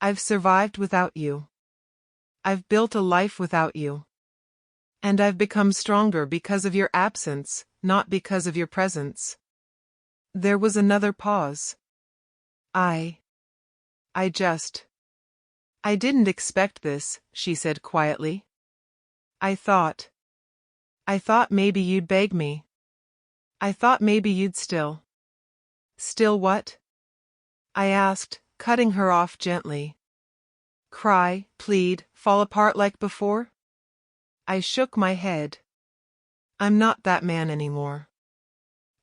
I've survived without you. I've built a life without you. And I've become stronger because of your absence, not because of your presence. There was another pause. I didn't expect this, she said quietly. I thought maybe you'd beg me. I thought maybe you'd still what? I asked, cutting her off gently. Cry, plead, fall apart like before? I shook my head. I'm not that man anymore.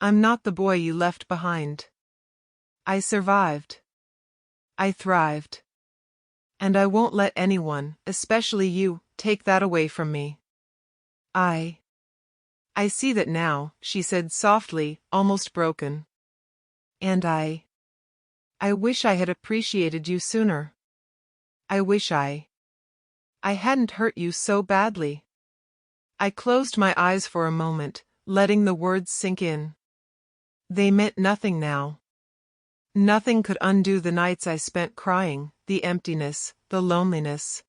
I'm not the boy you left behind. I survived. I thrived. And I won't let anyone, especially you, take that away from me. I see that now, she said softly, almost broken. And I wish I had appreciated you sooner. I wish I hadn't hurt you so badly. I closed my eyes for a moment, letting the words sink in. They meant nothing now. Nothing could undo the nights I spent crying, the emptiness, the loneliness.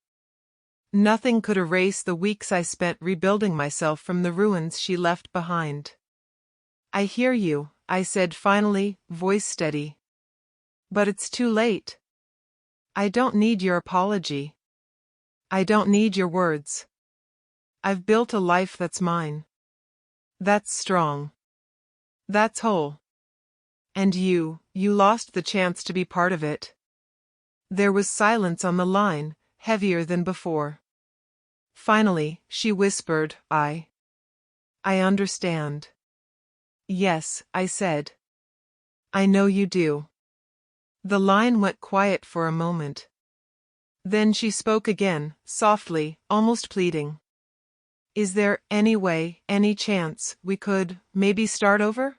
Nothing could erase the weeks I spent rebuilding myself from the ruins she left behind. I hear you, I said finally, voice steady. But it's too late. I don't need your apology. I don't need your words. I've built a life that's mine. That's strong. That's whole. And you lost the chance to be part of it. There was silence on the line, heavier than before. Finally, she whispered, I understand. Yes, I said. I know you do. The line went quiet for a moment. Then she spoke again, softly, almost pleading. Is there any way, any chance, we could, maybe start over?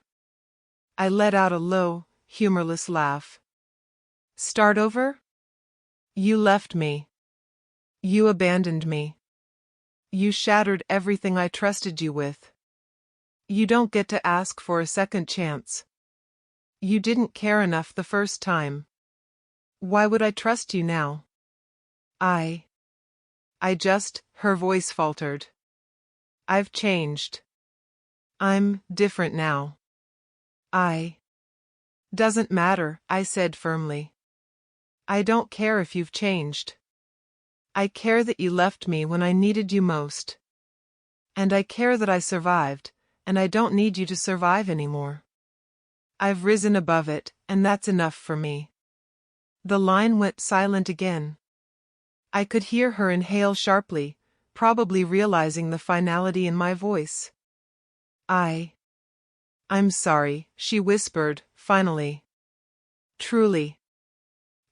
I let out a low, humorless laugh. Start over? You left me. You abandoned me. You shattered everything I trusted you with. You don't get to ask for a second chance. You didn't care enough the first time. Why would I trust you now? I just, her voice faltered. I've changed. I'm different now. Doesn't matter, I said firmly. I don't care if you've changed. I care that you left me when I needed you most. And I care that I survived, and I don't need you to survive anymore. I've risen above it, and that's enough for me. The line went silent again. I could hear her inhale sharply, probably realizing the finality in my voice. I'm sorry, she whispered, finally. Truly.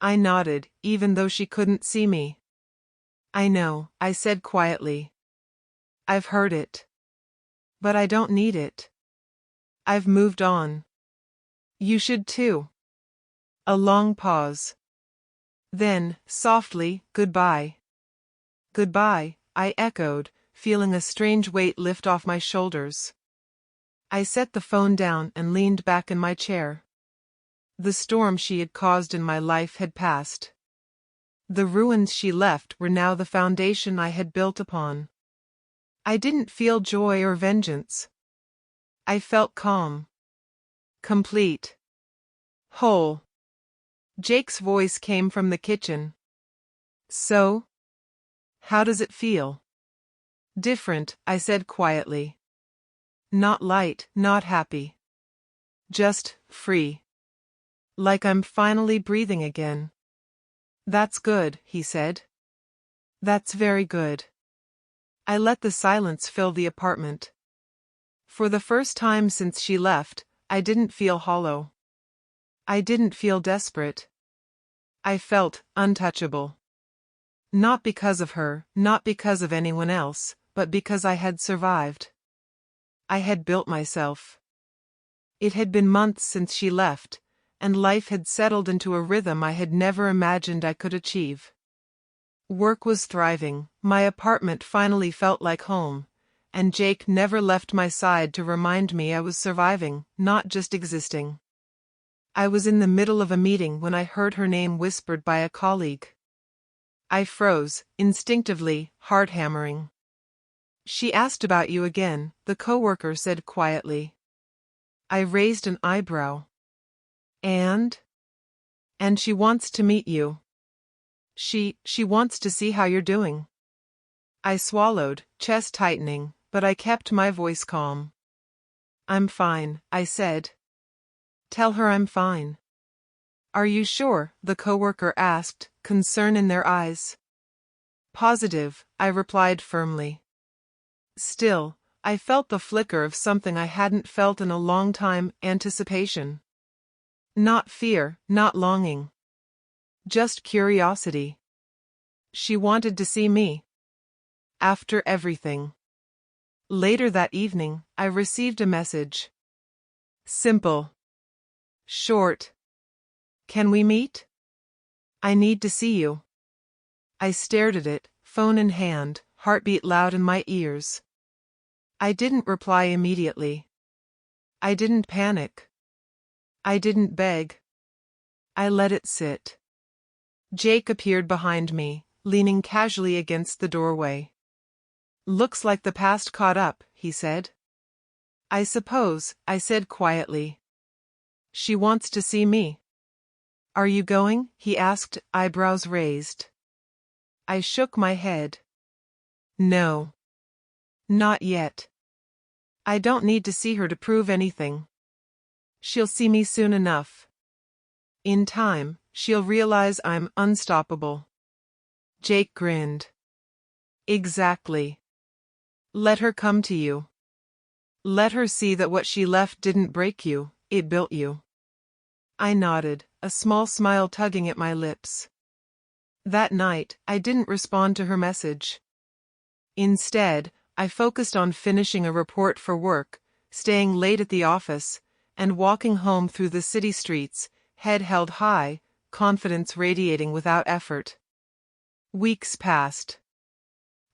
I nodded, even though she couldn't see me. I know, I said quietly. I've heard it. But I don't need it. I've moved on. You should too. A long pause. Then, softly, goodbye. Goodbye, I echoed, feeling a strange weight lift off my shoulders. I set the phone down and leaned back in my chair. The storm she had caused in my life had passed. The ruins she left were now the foundation I had built upon. I didn't feel joy or vengeance. I felt calm. Complete. Whole. Jake's voice came from the kitchen. So? How does it feel? Different, I said quietly. Not light, not happy. Just free. Like I'm finally breathing again. That's good, he said. That's very good. I let the silence fill the apartment. For the first time since she left, I didn't feel hollow. I didn't feel desperate. I felt untouchable. Not because of her, not because of anyone else, but because I had survived. I had built myself. It had been months since she left, and life had settled into a rhythm I had never imagined I could achieve. Work was thriving, my apartment finally felt like home, and Jake never left my side to remind me I was surviving, not just existing. I was in the middle of a meeting when I heard her name whispered by a colleague. I froze, instinctively, heart hammering. She asked about you again, the coworker said quietly. I raised an eyebrow. And she wants to meet you. She wants to see how you're doing. I swallowed, chest tightening, but I kept my voice calm. I'm fine, I said. Tell her I'm fine. Are you sure? The coworker asked, concern in their eyes. Positive, I replied firmly. Still, I felt the flicker of something I hadn't felt in a long time, anticipation. Not fear, not longing. Just curiosity. She wanted to see me. After everything. Later that evening, I received a message. Simple. Short. Can we meet? I need to see you. I stared at it, phone in hand, heartbeat loud in my ears. I didn't reply immediately. I didn't panic. I didn't beg. I let it sit. Jake appeared behind me, leaning casually against the doorway. Looks like the past caught up, he said. I suppose, I said quietly. She wants to see me. Are you going? He asked, eyebrows raised. I shook my head. No. Not yet. I don't need to see her to prove anything. She'll see me soon enough. In time, she'll realize I'm unstoppable. Jake grinned. Exactly. Let her come to you. Let her see that what she left didn't break you, it built you. I nodded, a small smile tugging at my lips. That night, I didn't respond to her message. Instead, I focused on finishing a report for work, staying late at the office, and walking home through the city streets, head held high, confidence radiating without effort. Weeks passed.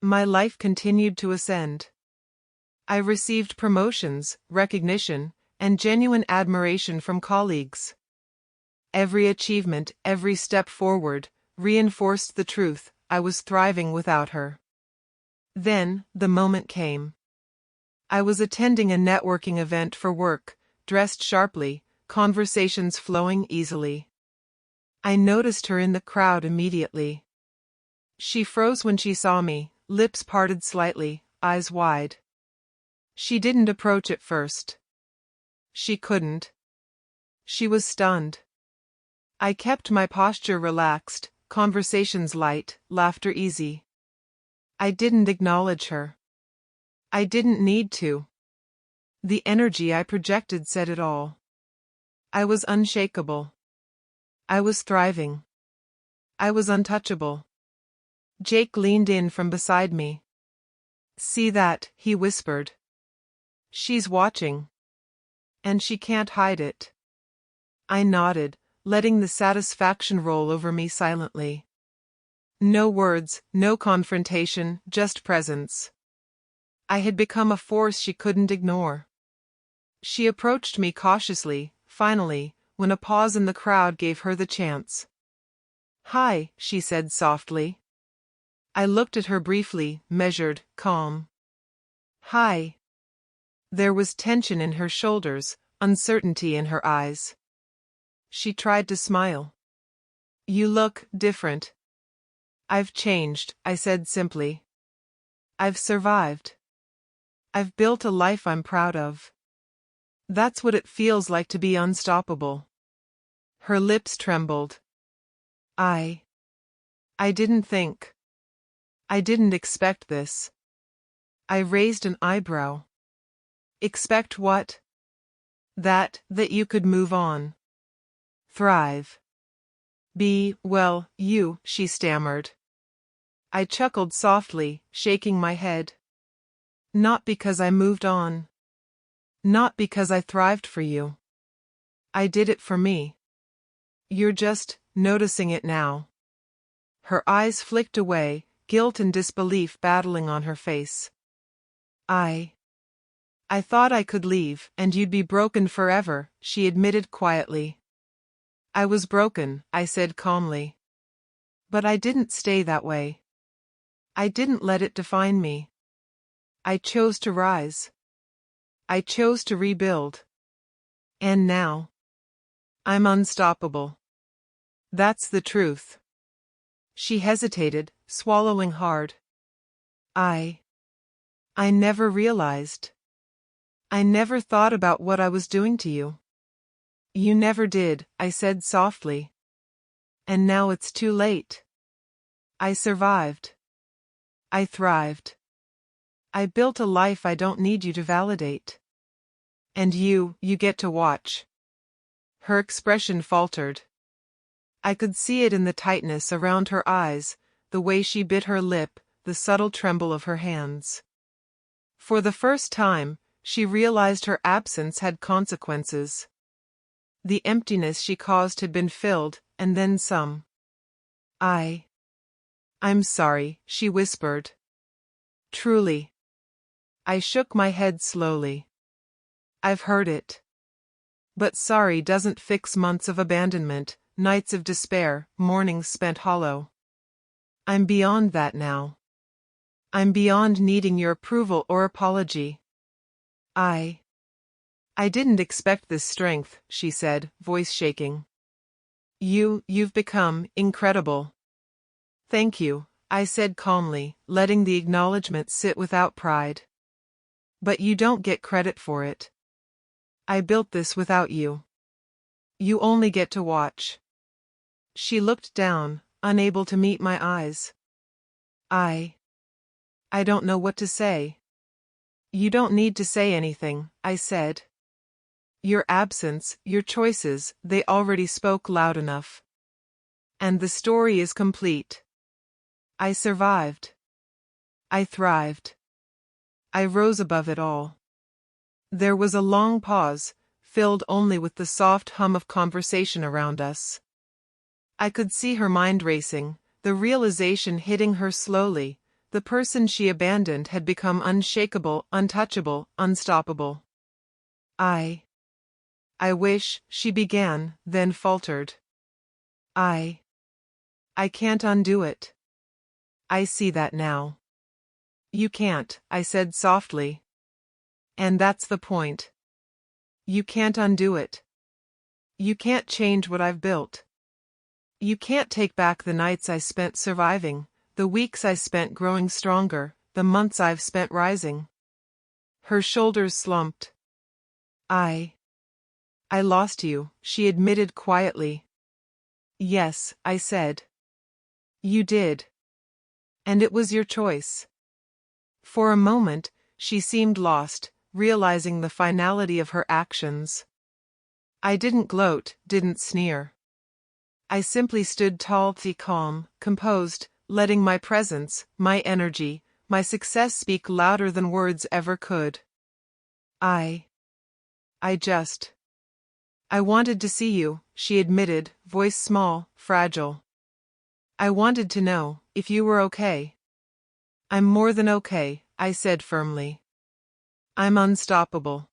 My life continued to ascend. I received promotions, recognition, and genuine admiration from colleagues. Every achievement, every step forward, reinforced the truth: I was thriving without her. Then, the moment came. I was attending a networking event for work, dressed sharply, conversations flowing easily. I noticed her in the crowd immediately. She froze when she saw me, lips parted slightly, eyes wide. She didn't approach at first. She couldn't. She was stunned. I kept my posture relaxed, conversations light, laughter easy. I didn't acknowledge her. I didn't need to. The energy I projected said it all. I was unshakable. I was thriving. I was untouchable. Jake leaned in from beside me. "See that?" he whispered. "She's watching. And she can't hide it." I nodded, letting the satisfaction roll over me silently. No words, no confrontation, just presence. I had become a force she couldn't ignore. She approached me cautiously, finally, when a pause in the crowd gave her the chance. "Hi," she said softly. I looked at her briefly, measured, calm. "Hi." There was tension in her shoulders, uncertainty in her eyes. She tried to smile. "You look different." "I've changed," I said simply. "I've survived. I've built a life I'm proud of. That's what it feels like to be unstoppable." Her lips trembled. I didn't think. I didn't expect this." I raised an eyebrow. "Expect what?" That you could move on. Thrive. Well, you," she stammered. I chuckled softly, shaking my head. "Not because I moved on. Not because I thrived for you. I did it for me. You're just noticing it now." Her eyes flicked away, guilt and disbelief battling on her face. I thought I could leave, and you'd be broken forever," she admitted quietly. "I was broken," I said calmly. "But I didn't stay that way. I didn't let it define me. I chose to rise. I chose to rebuild. And now, I'm unstoppable. That's the truth." She hesitated, swallowing hard. I never realized. I never thought about what I was doing to you." "You never did," I said softly. "And now it's too late. I survived. I thrived. I built a life I don't need you to validate. And you get to watch." Her expression faltered. I could see it in the tightness around her eyes, the way she bit her lip, the subtle tremble of her hands. For the first time, she realized her absence had consequences. The emptiness she caused had been filled, and then some. I'm sorry," she whispered. "Truly." I shook my head slowly. "I've heard it. But sorry doesn't fix months of abandonment, nights of despair, mornings spent hollow. I'm beyond that now. I'm beyond needing your approval or apology." I didn't expect this strength," she said, voice shaking. You've become incredible." "Thank you," I said calmly, letting the acknowledgement sit without pride. "But you don't get credit for it. I built this without you. You only get to watch." She looked down, unable to meet my eyes. I don't know what to say." "You don't need to say anything," I said. "Your absence, your choices, they already spoke loud enough. And the story is complete. I survived. I thrived. I rose above it all." There was a long pause, filled only with the soft hum of conversation around us. I could see her mind racing, the realization hitting her slowly. The person she abandoned had become unshakable, untouchable, unstoppable. I wish, she began, then faltered. I can't undo it. I see that now. You can't, I said softly. And that's the point. You can't undo it. You can't change what I've built. You can't take back the nights I spent surviving, the weeks I spent growing stronger, the months I've spent rising. Her shoulders slumped. I lost you, she admitted quietly. Yes, I said. You did. And it was your choice. For a moment, she seemed lost, realizing the finality of her actions. I didn't gloat, didn't sneer. I simply stood tall, calm, composed, letting my presence, my energy, my success speak louder than words ever could. I wanted to see you, she admitted, voice small, fragile. I wanted to know if you were okay. I'm more than okay, I said firmly. I'm unstoppable.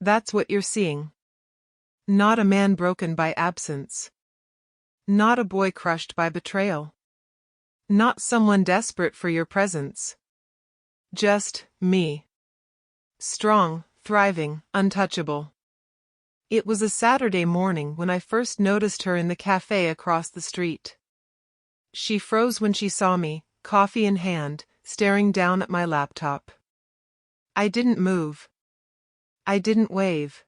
That's what you're seeing. Not a man broken by absence. Not a boy crushed by betrayal. Not someone desperate for your presence. Just me. Strong, thriving, untouchable. It was a Saturday morning when I first noticed her in the cafe across the street. She froze when she saw me, coffee in hand, staring down at my laptop. I didn't move. I didn't wave.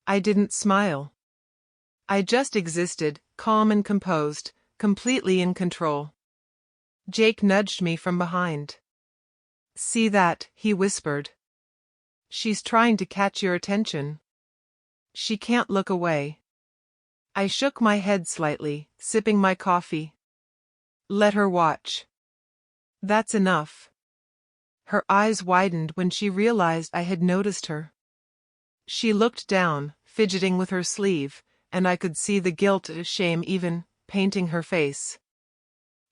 I didn't smile. I just existed, calm and composed, completely in control. Jake nudged me from behind. See that, he whispered. She's trying to catch your attention. She can't look away. I shook my head slightly, sipping my coffee. Let her watch. That's enough. Her eyes widened when she realized I had noticed her. She looked down, fidgeting with her sleeve, and I could see the guilt and shame even painting her face.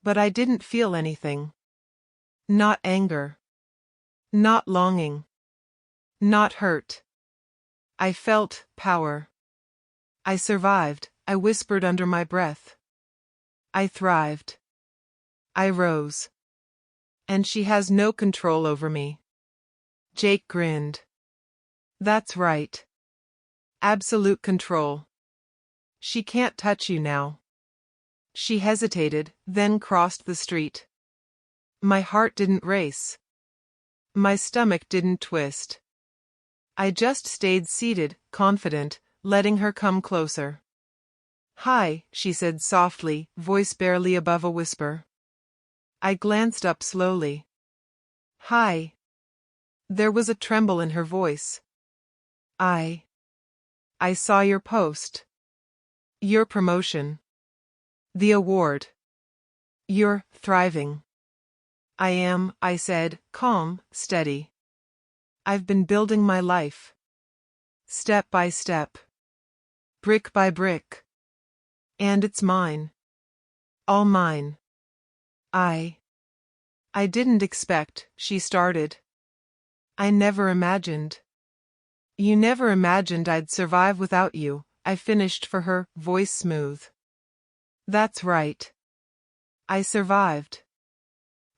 But I didn't feel anything. Not anger. Not longing. Not hurt. I felt power. I survived, I whispered under my breath. I thrived. I rose. And she has no control over me. Jake grinned. That's right. Absolute control. She can't touch you now. She hesitated, then crossed the street. My heart didn't race. My stomach didn't twist. I just stayed seated, confident, letting her come closer. Hi, she said softly, voice barely above a whisper. I glanced up slowly. Hi. There was a tremble in her voice. I saw your post. Your promotion. The award. You're thriving. I am, I said, calm, steady. I've been building my life. Step by step. Brick by brick. And it's mine. All mine. I didn't expect, she started. I never imagined. You never imagined I'd survive without you, I finished for her, voice smooth. That's right. I survived.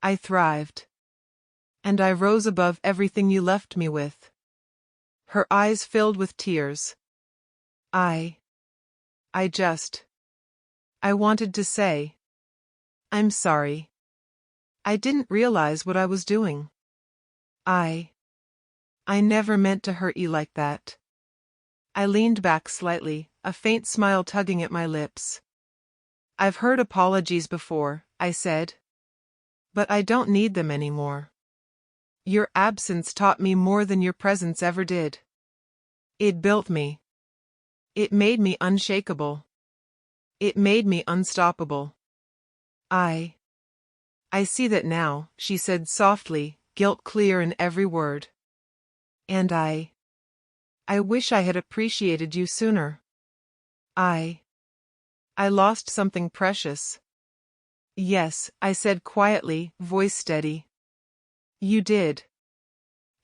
I thrived. And I rose above everything you left me with. Her eyes filled with tears. I wanted to say, I'm sorry. I didn't realize what I was doing. I never meant to hurt you like that. I leaned back slightly, a faint smile tugging at my lips. I've heard apologies before, I said. But I don't need them anymore. Your absence taught me more than your presence ever did. It built me. It made me unshakable. It made me unstoppable. I see that now, she said softly, guilt clear in every word. And I I wish I had appreciated you sooner. I lost something precious. Yes, I said quietly, voice steady. You did.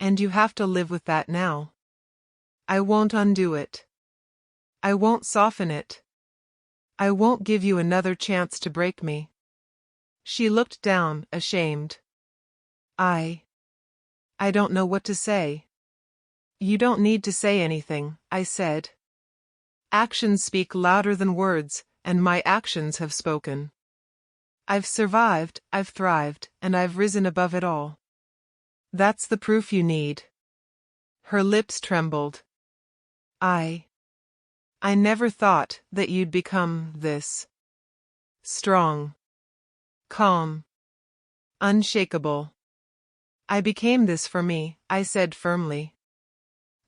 And you have to live with that now. I won't undo it. I won't soften it. I won't give you another chance to break me. She looked down, ashamed. I don't know what to say. You don't need to say anything, I said. Actions speak louder than words, and my actions have spoken. I've survived, I've thrived, and I've risen above it all. That's the proof you need. Her lips trembled. I never thought that you'd become this. Strong. Calm. Unshakable. I became this for me, I said firmly.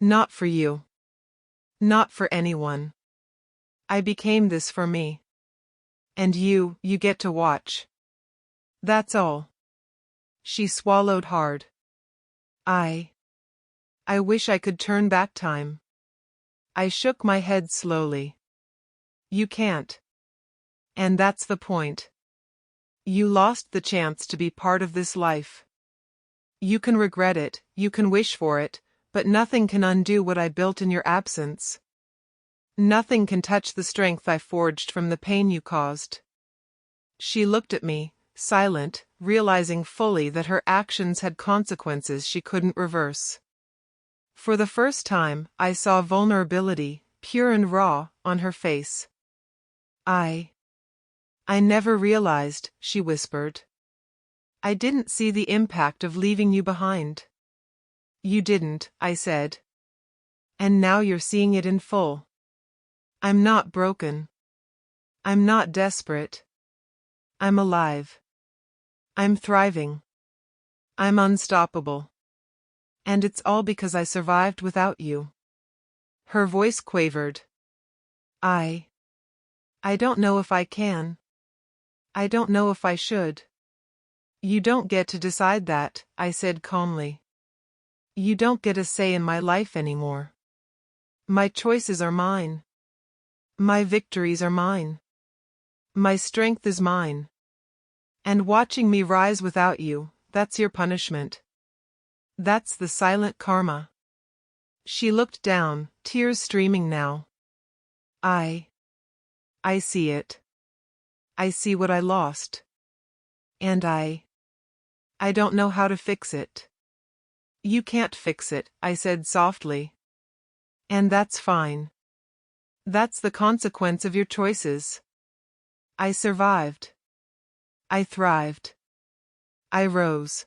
Not for you. Not for anyone. I became this for me. And you get to watch. That's all. She swallowed hard. I wish I could turn back time. I shook my head slowly. You can't. And that's the point. You lost the chance to be part of this life. You can regret it, you can wish for it, but nothing can undo what I built in your absence. Nothing can touch the strength I forged from the pain you caused. She looked at me, silent, realizing fully that her actions had consequences she couldn't reverse. For the first time, I saw vulnerability, pure and raw, on her face. I never realized, she whispered. I didn't see the impact of leaving you behind. You didn't, I said. And now you're seeing it in full. I'm not broken. I'm not desperate. I'm alive. I'm thriving. I'm unstoppable. And it's all because I survived without you. Her voice quavered. I don't know if I can. I don't know if I should. You don't get to decide that, I said calmly. You don't get a say in my life anymore. My choices are mine. My victories are mine. My strength is mine. And watching me rise without you, that's your punishment. That's the silent karma. She looked down, tears streaming now. I see it. I see what I lost. And I don't know how to fix it. You can't fix it, I said softly. And that's fine. That's the consequence of your choices. I survived. I thrived. I rose.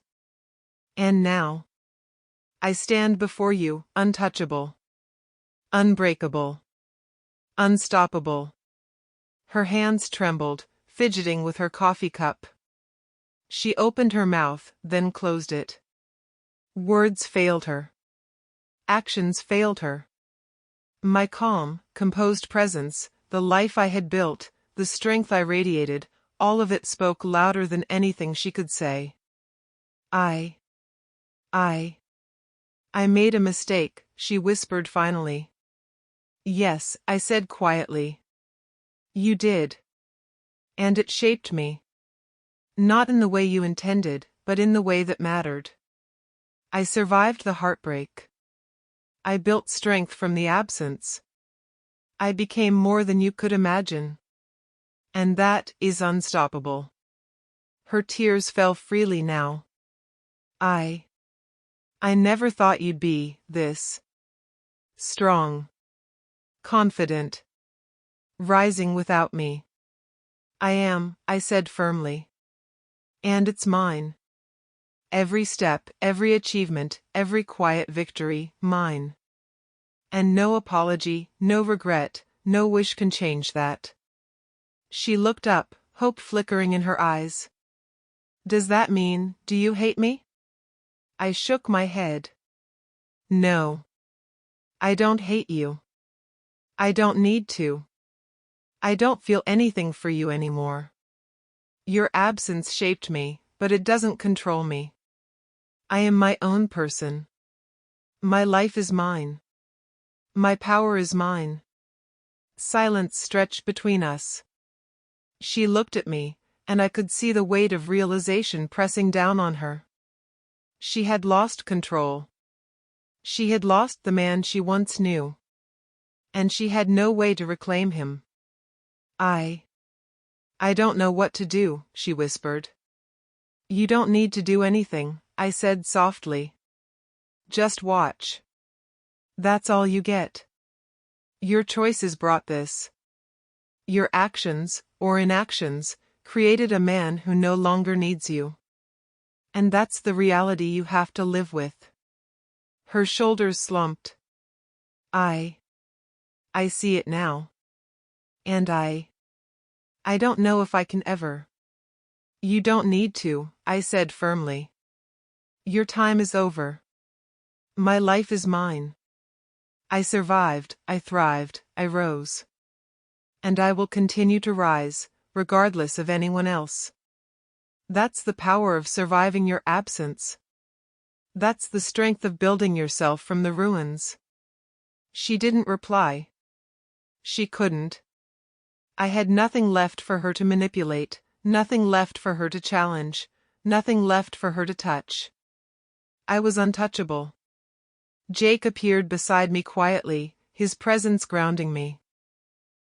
And now I stand before you, untouchable. Unbreakable. Unstoppable. Her hands trembled, fidgeting with her coffee cup. She opened her mouth, then closed it. Words failed her. Actions failed her. My calm, composed presence, the life I had built, the strength I radiated, all of it spoke louder than anything she could say. I made a mistake, she whispered finally. Yes, I said quietly. You did. And it shaped me. Not in the way you intended, but in the way that mattered. I survived the heartbreak. I built strength from the absence. I became more than you could imagine. And that is unstoppable. Her tears fell freely now. I never thought you'd be this strong, confident, rising without me. I am, I said firmly. And it's mine. Every step, every achievement, every quiet victory, mine. And no apology, no regret, no wish can change that. She looked up, hope flickering in her eyes. Does that mean, do you hate me? I shook my head. No. I don't hate you. I don't need to. I don't feel anything for you anymore. Your absence shaped me, but it doesn't control me. I am my own person. My life is mine. My power is mine. Silence stretched between us. She looked at me, and I could see the weight of realization pressing down on her. She had lost control. She had lost the man she once knew. And she had no way to reclaim him. I don't know what to do, she whispered. You don't need to do anything, I said softly. Just watch. That's all you get. Your choices brought this. Your actions, or inactions, created a man who no longer needs you. And that's the reality you have to live with. Her shoulders slumped. I see it now. And I don't know if I can ever. You don't need to, I said firmly. Your time is over. My life is mine. I survived, I thrived, I rose. And I will continue to rise, regardless of anyone else. That's the power of surviving your absence. That's the strength of building yourself from the ruins. She didn't reply. She couldn't. I had nothing left for her to manipulate, nothing left for her to challenge, nothing left for her to touch. I was untouchable. Jake appeared beside me quietly, his presence grounding me.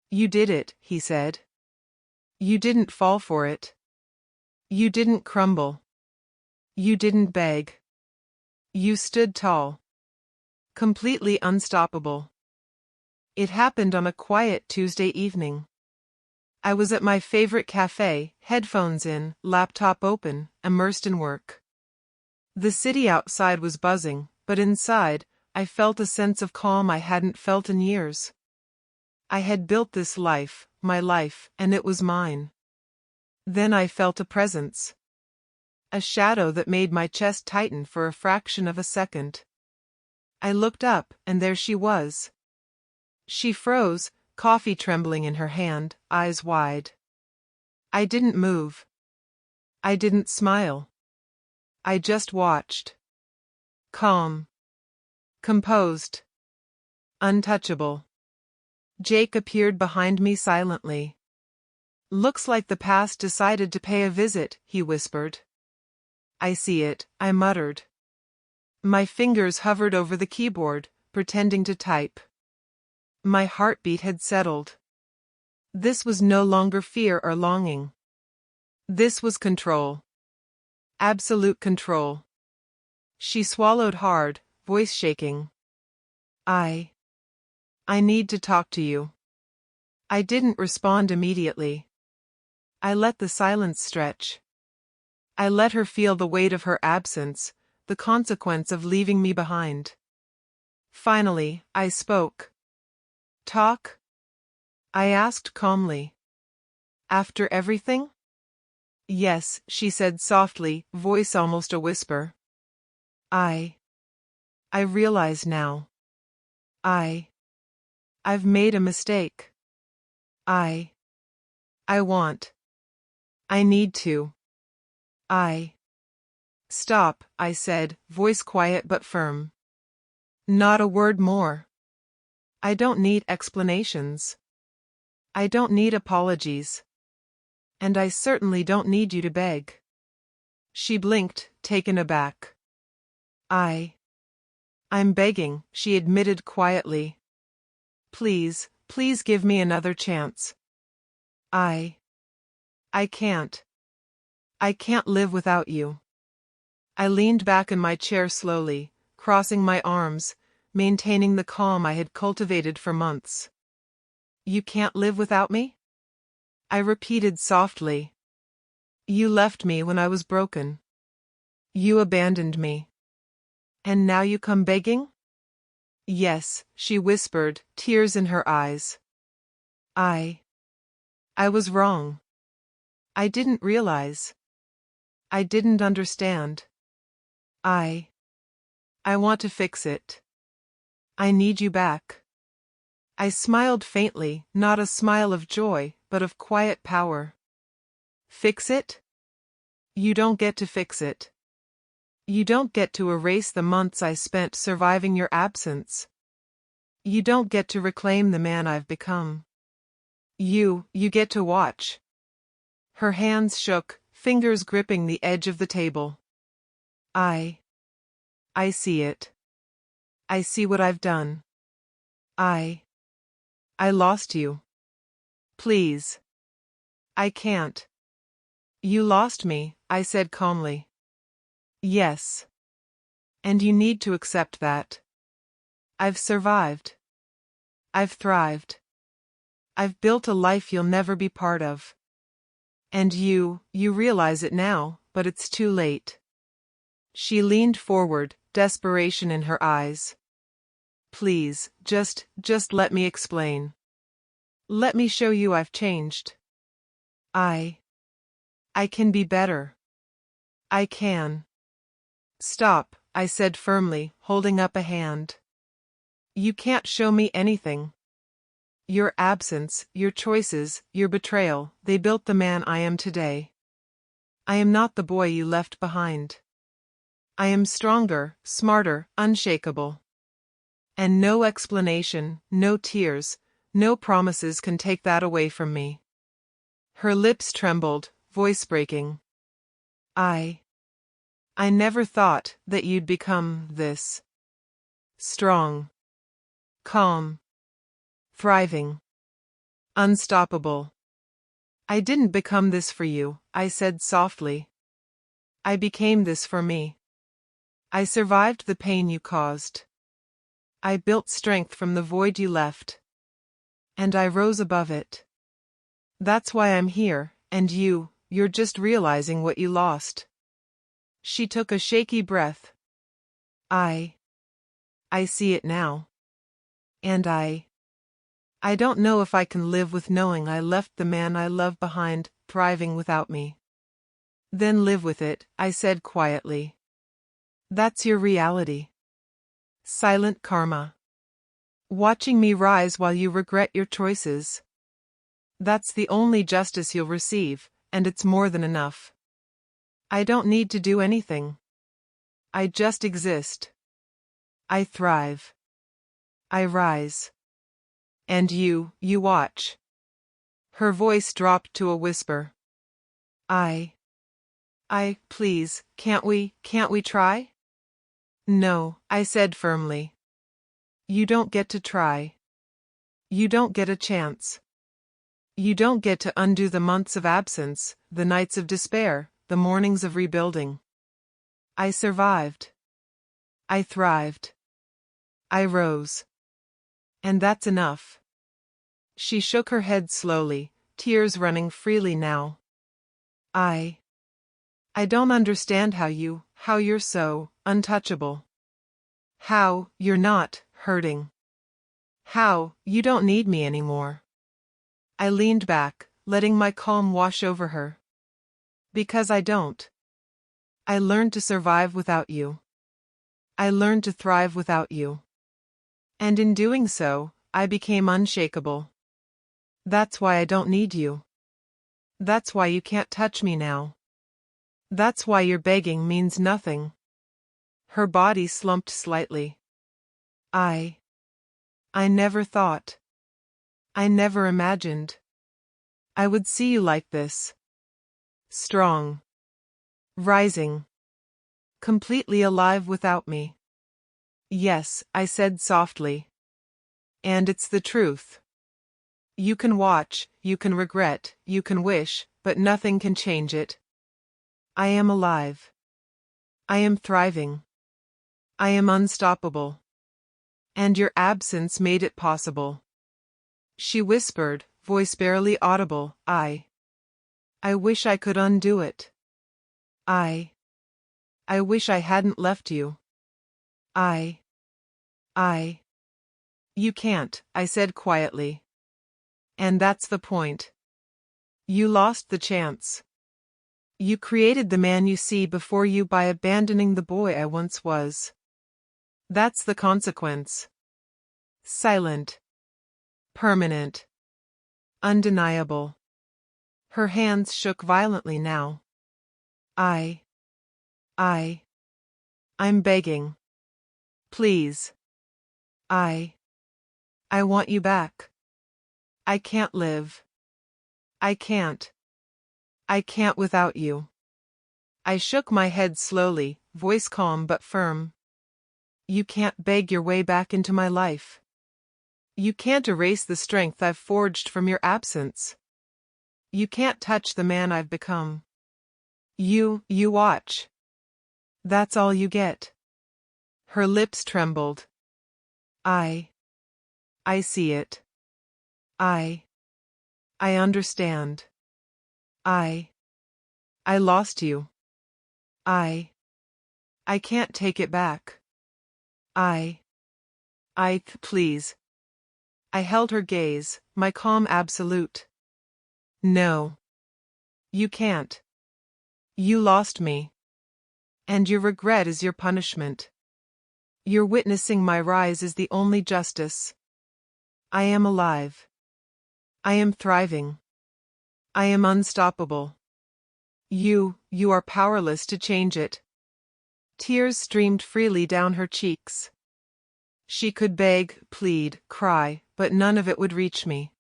You did it, he said. You didn't fall for it. You didn't crumble. You didn't beg. You stood tall. Completely unstoppable. It happened on a quiet Tuesday evening. I was at my favorite cafe, headphones in, laptop open, immersed in work. The city outside was buzzing, but inside, I felt a sense of calm I hadn't felt in years. I had built this life, my life, and it was mine. Then I felt a presence. A shadow that made my chest tighten for a fraction of a second. I looked up, and there she was. She froze, coffee trembling in her hand, eyes wide. I didn't move. I didn't smile. I just watched. Calm. Composed. Untouchable. Jake appeared behind me silently. Looks like the past decided to pay a visit, he whispered. I see it, I muttered. My fingers hovered over the keyboard, pretending to type. My heartbeat had settled. This was no longer fear or longing. This was control. Absolute control. She swallowed hard, voice shaking. I need to talk to you. I didn't respond immediately. I let the silence stretch. I let her feel the weight of her absence, the consequence of leaving me behind. Finally, I spoke. Talk? I asked calmly. After everything? Yes, she said softly, voice almost a whisper. I realize now. I've made a mistake. I need to. Stop, I said, voice quiet but firm. Not a word more. I don't need explanations. I don't need apologies. And I certainly don't need you to beg. She blinked, taken aback. I'm begging, she admitted quietly. Please, please give me another chance. I can't. I can't live without you. I leaned back in my chair slowly, crossing my arms, maintaining the calm I had cultivated for months. You can't live without me? I repeated softly. You left me when I was broken. You abandoned me. And now you come begging? Yes, she whispered, tears in her eyes. I was wrong. I didn't realize. I didn't understand. I want to fix it. I need you back. I smiled faintly, not a smile of joy, but of quiet power. Fix it? You don't get to fix it. You don't get to erase the months I spent surviving your absence. You don't get to reclaim the man I've become. You get to watch. Her hands shook, fingers gripping the edge of the table. I see it. I see what I've done. I lost you. Please. I can't. You lost me, I said calmly. Yes. And you need to accept that. I've survived. I've thrived. I've built a life you'll never be part of. And you realize it now, but it's too late. She leaned forward, desperation in her eyes. Please, just let me explain. Let me show you I've changed. I can be better. I can. Stop, I said firmly, holding up a hand. You can't show me anything. Your absence, your choices, your betrayal, they built the man I am today. I am not the boy you left behind. I am stronger, smarter, unshakable. And no explanation, no tears, no promises can take that away from me. Her lips trembled, voice breaking. I never thought that you'd become this. Strong. Calm. Thriving. Unstoppable. I didn't become this for you, I said softly. I became this for me. I survived the pain you caused. I built strength from the void you left. And I rose above it. That's why I'm here, and you're just realizing what you lost. She took a shaky breath. I see it now. And I don't know if I can live with knowing I left the man I love behind, thriving without me. Then live with it, I said quietly. That's your reality. Silent karma. Watching me rise while you regret your choices. That's the only justice you'll receive, and it's more than enough. I don't need to do anything. I just exist. I thrive. I rise. And you watch. Her voice dropped to a whisper. Please, can't we try? No, I said firmly. You don't get to try. You don't get a chance. You don't get to undo the months of absence, the nights of despair, the mornings of rebuilding. I survived. I thrived. I rose. And that's enough. She shook her head slowly, tears running freely now. I don't understand how you're so untouchable. How you're not hurting. How you don't need me anymore. I leaned back, letting my calm wash over her. Because I don't. I learned to survive without you. I learned to thrive without you. And in doing so, I became unshakable. That's why I don't need you. That's why you can't touch me now. That's why your begging means nothing. Her body slumped slightly. I never thought. I never imagined. I would see you like this. Strong. Rising. Completely alive without me. Yes, I said softly. And it's the truth. You can watch, you can regret, you can wish, but nothing can change it. I am alive. I am thriving. I am unstoppable. And your absence made it possible. She whispered, voice barely audible, I wish I could undo it. I wish I hadn't left you. You can't, I said quietly. And that's the point. You lost the chance. You created the man you see before you by abandoning the boy I once was. That's the consequence. Silent. Permanent. Undeniable. Her hands shook violently now. I'm begging. Please. I want you back. I can't live. I can't. I can't without you. I shook my head slowly, voice calm but firm. You can't beg your way back into my life. You can't erase the strength I've forged from your absence. You can't touch the man I've become. You watch. That's all you get. Her lips trembled. I see it. I understand. I lost you. I can't take it back. Please. I held her gaze, my calm absolute. No. You can't. You lost me. And your regret is your punishment. Your witnessing my rise is the only justice. I am alive. I am thriving. I am unstoppable. You are powerless to change it. Tears streamed freely down her cheeks. She could beg, plead, cry, but none of it would reach me.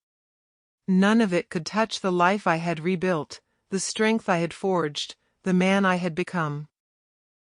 None of it could touch the life I had rebuilt, the strength I had forged, the man I had become.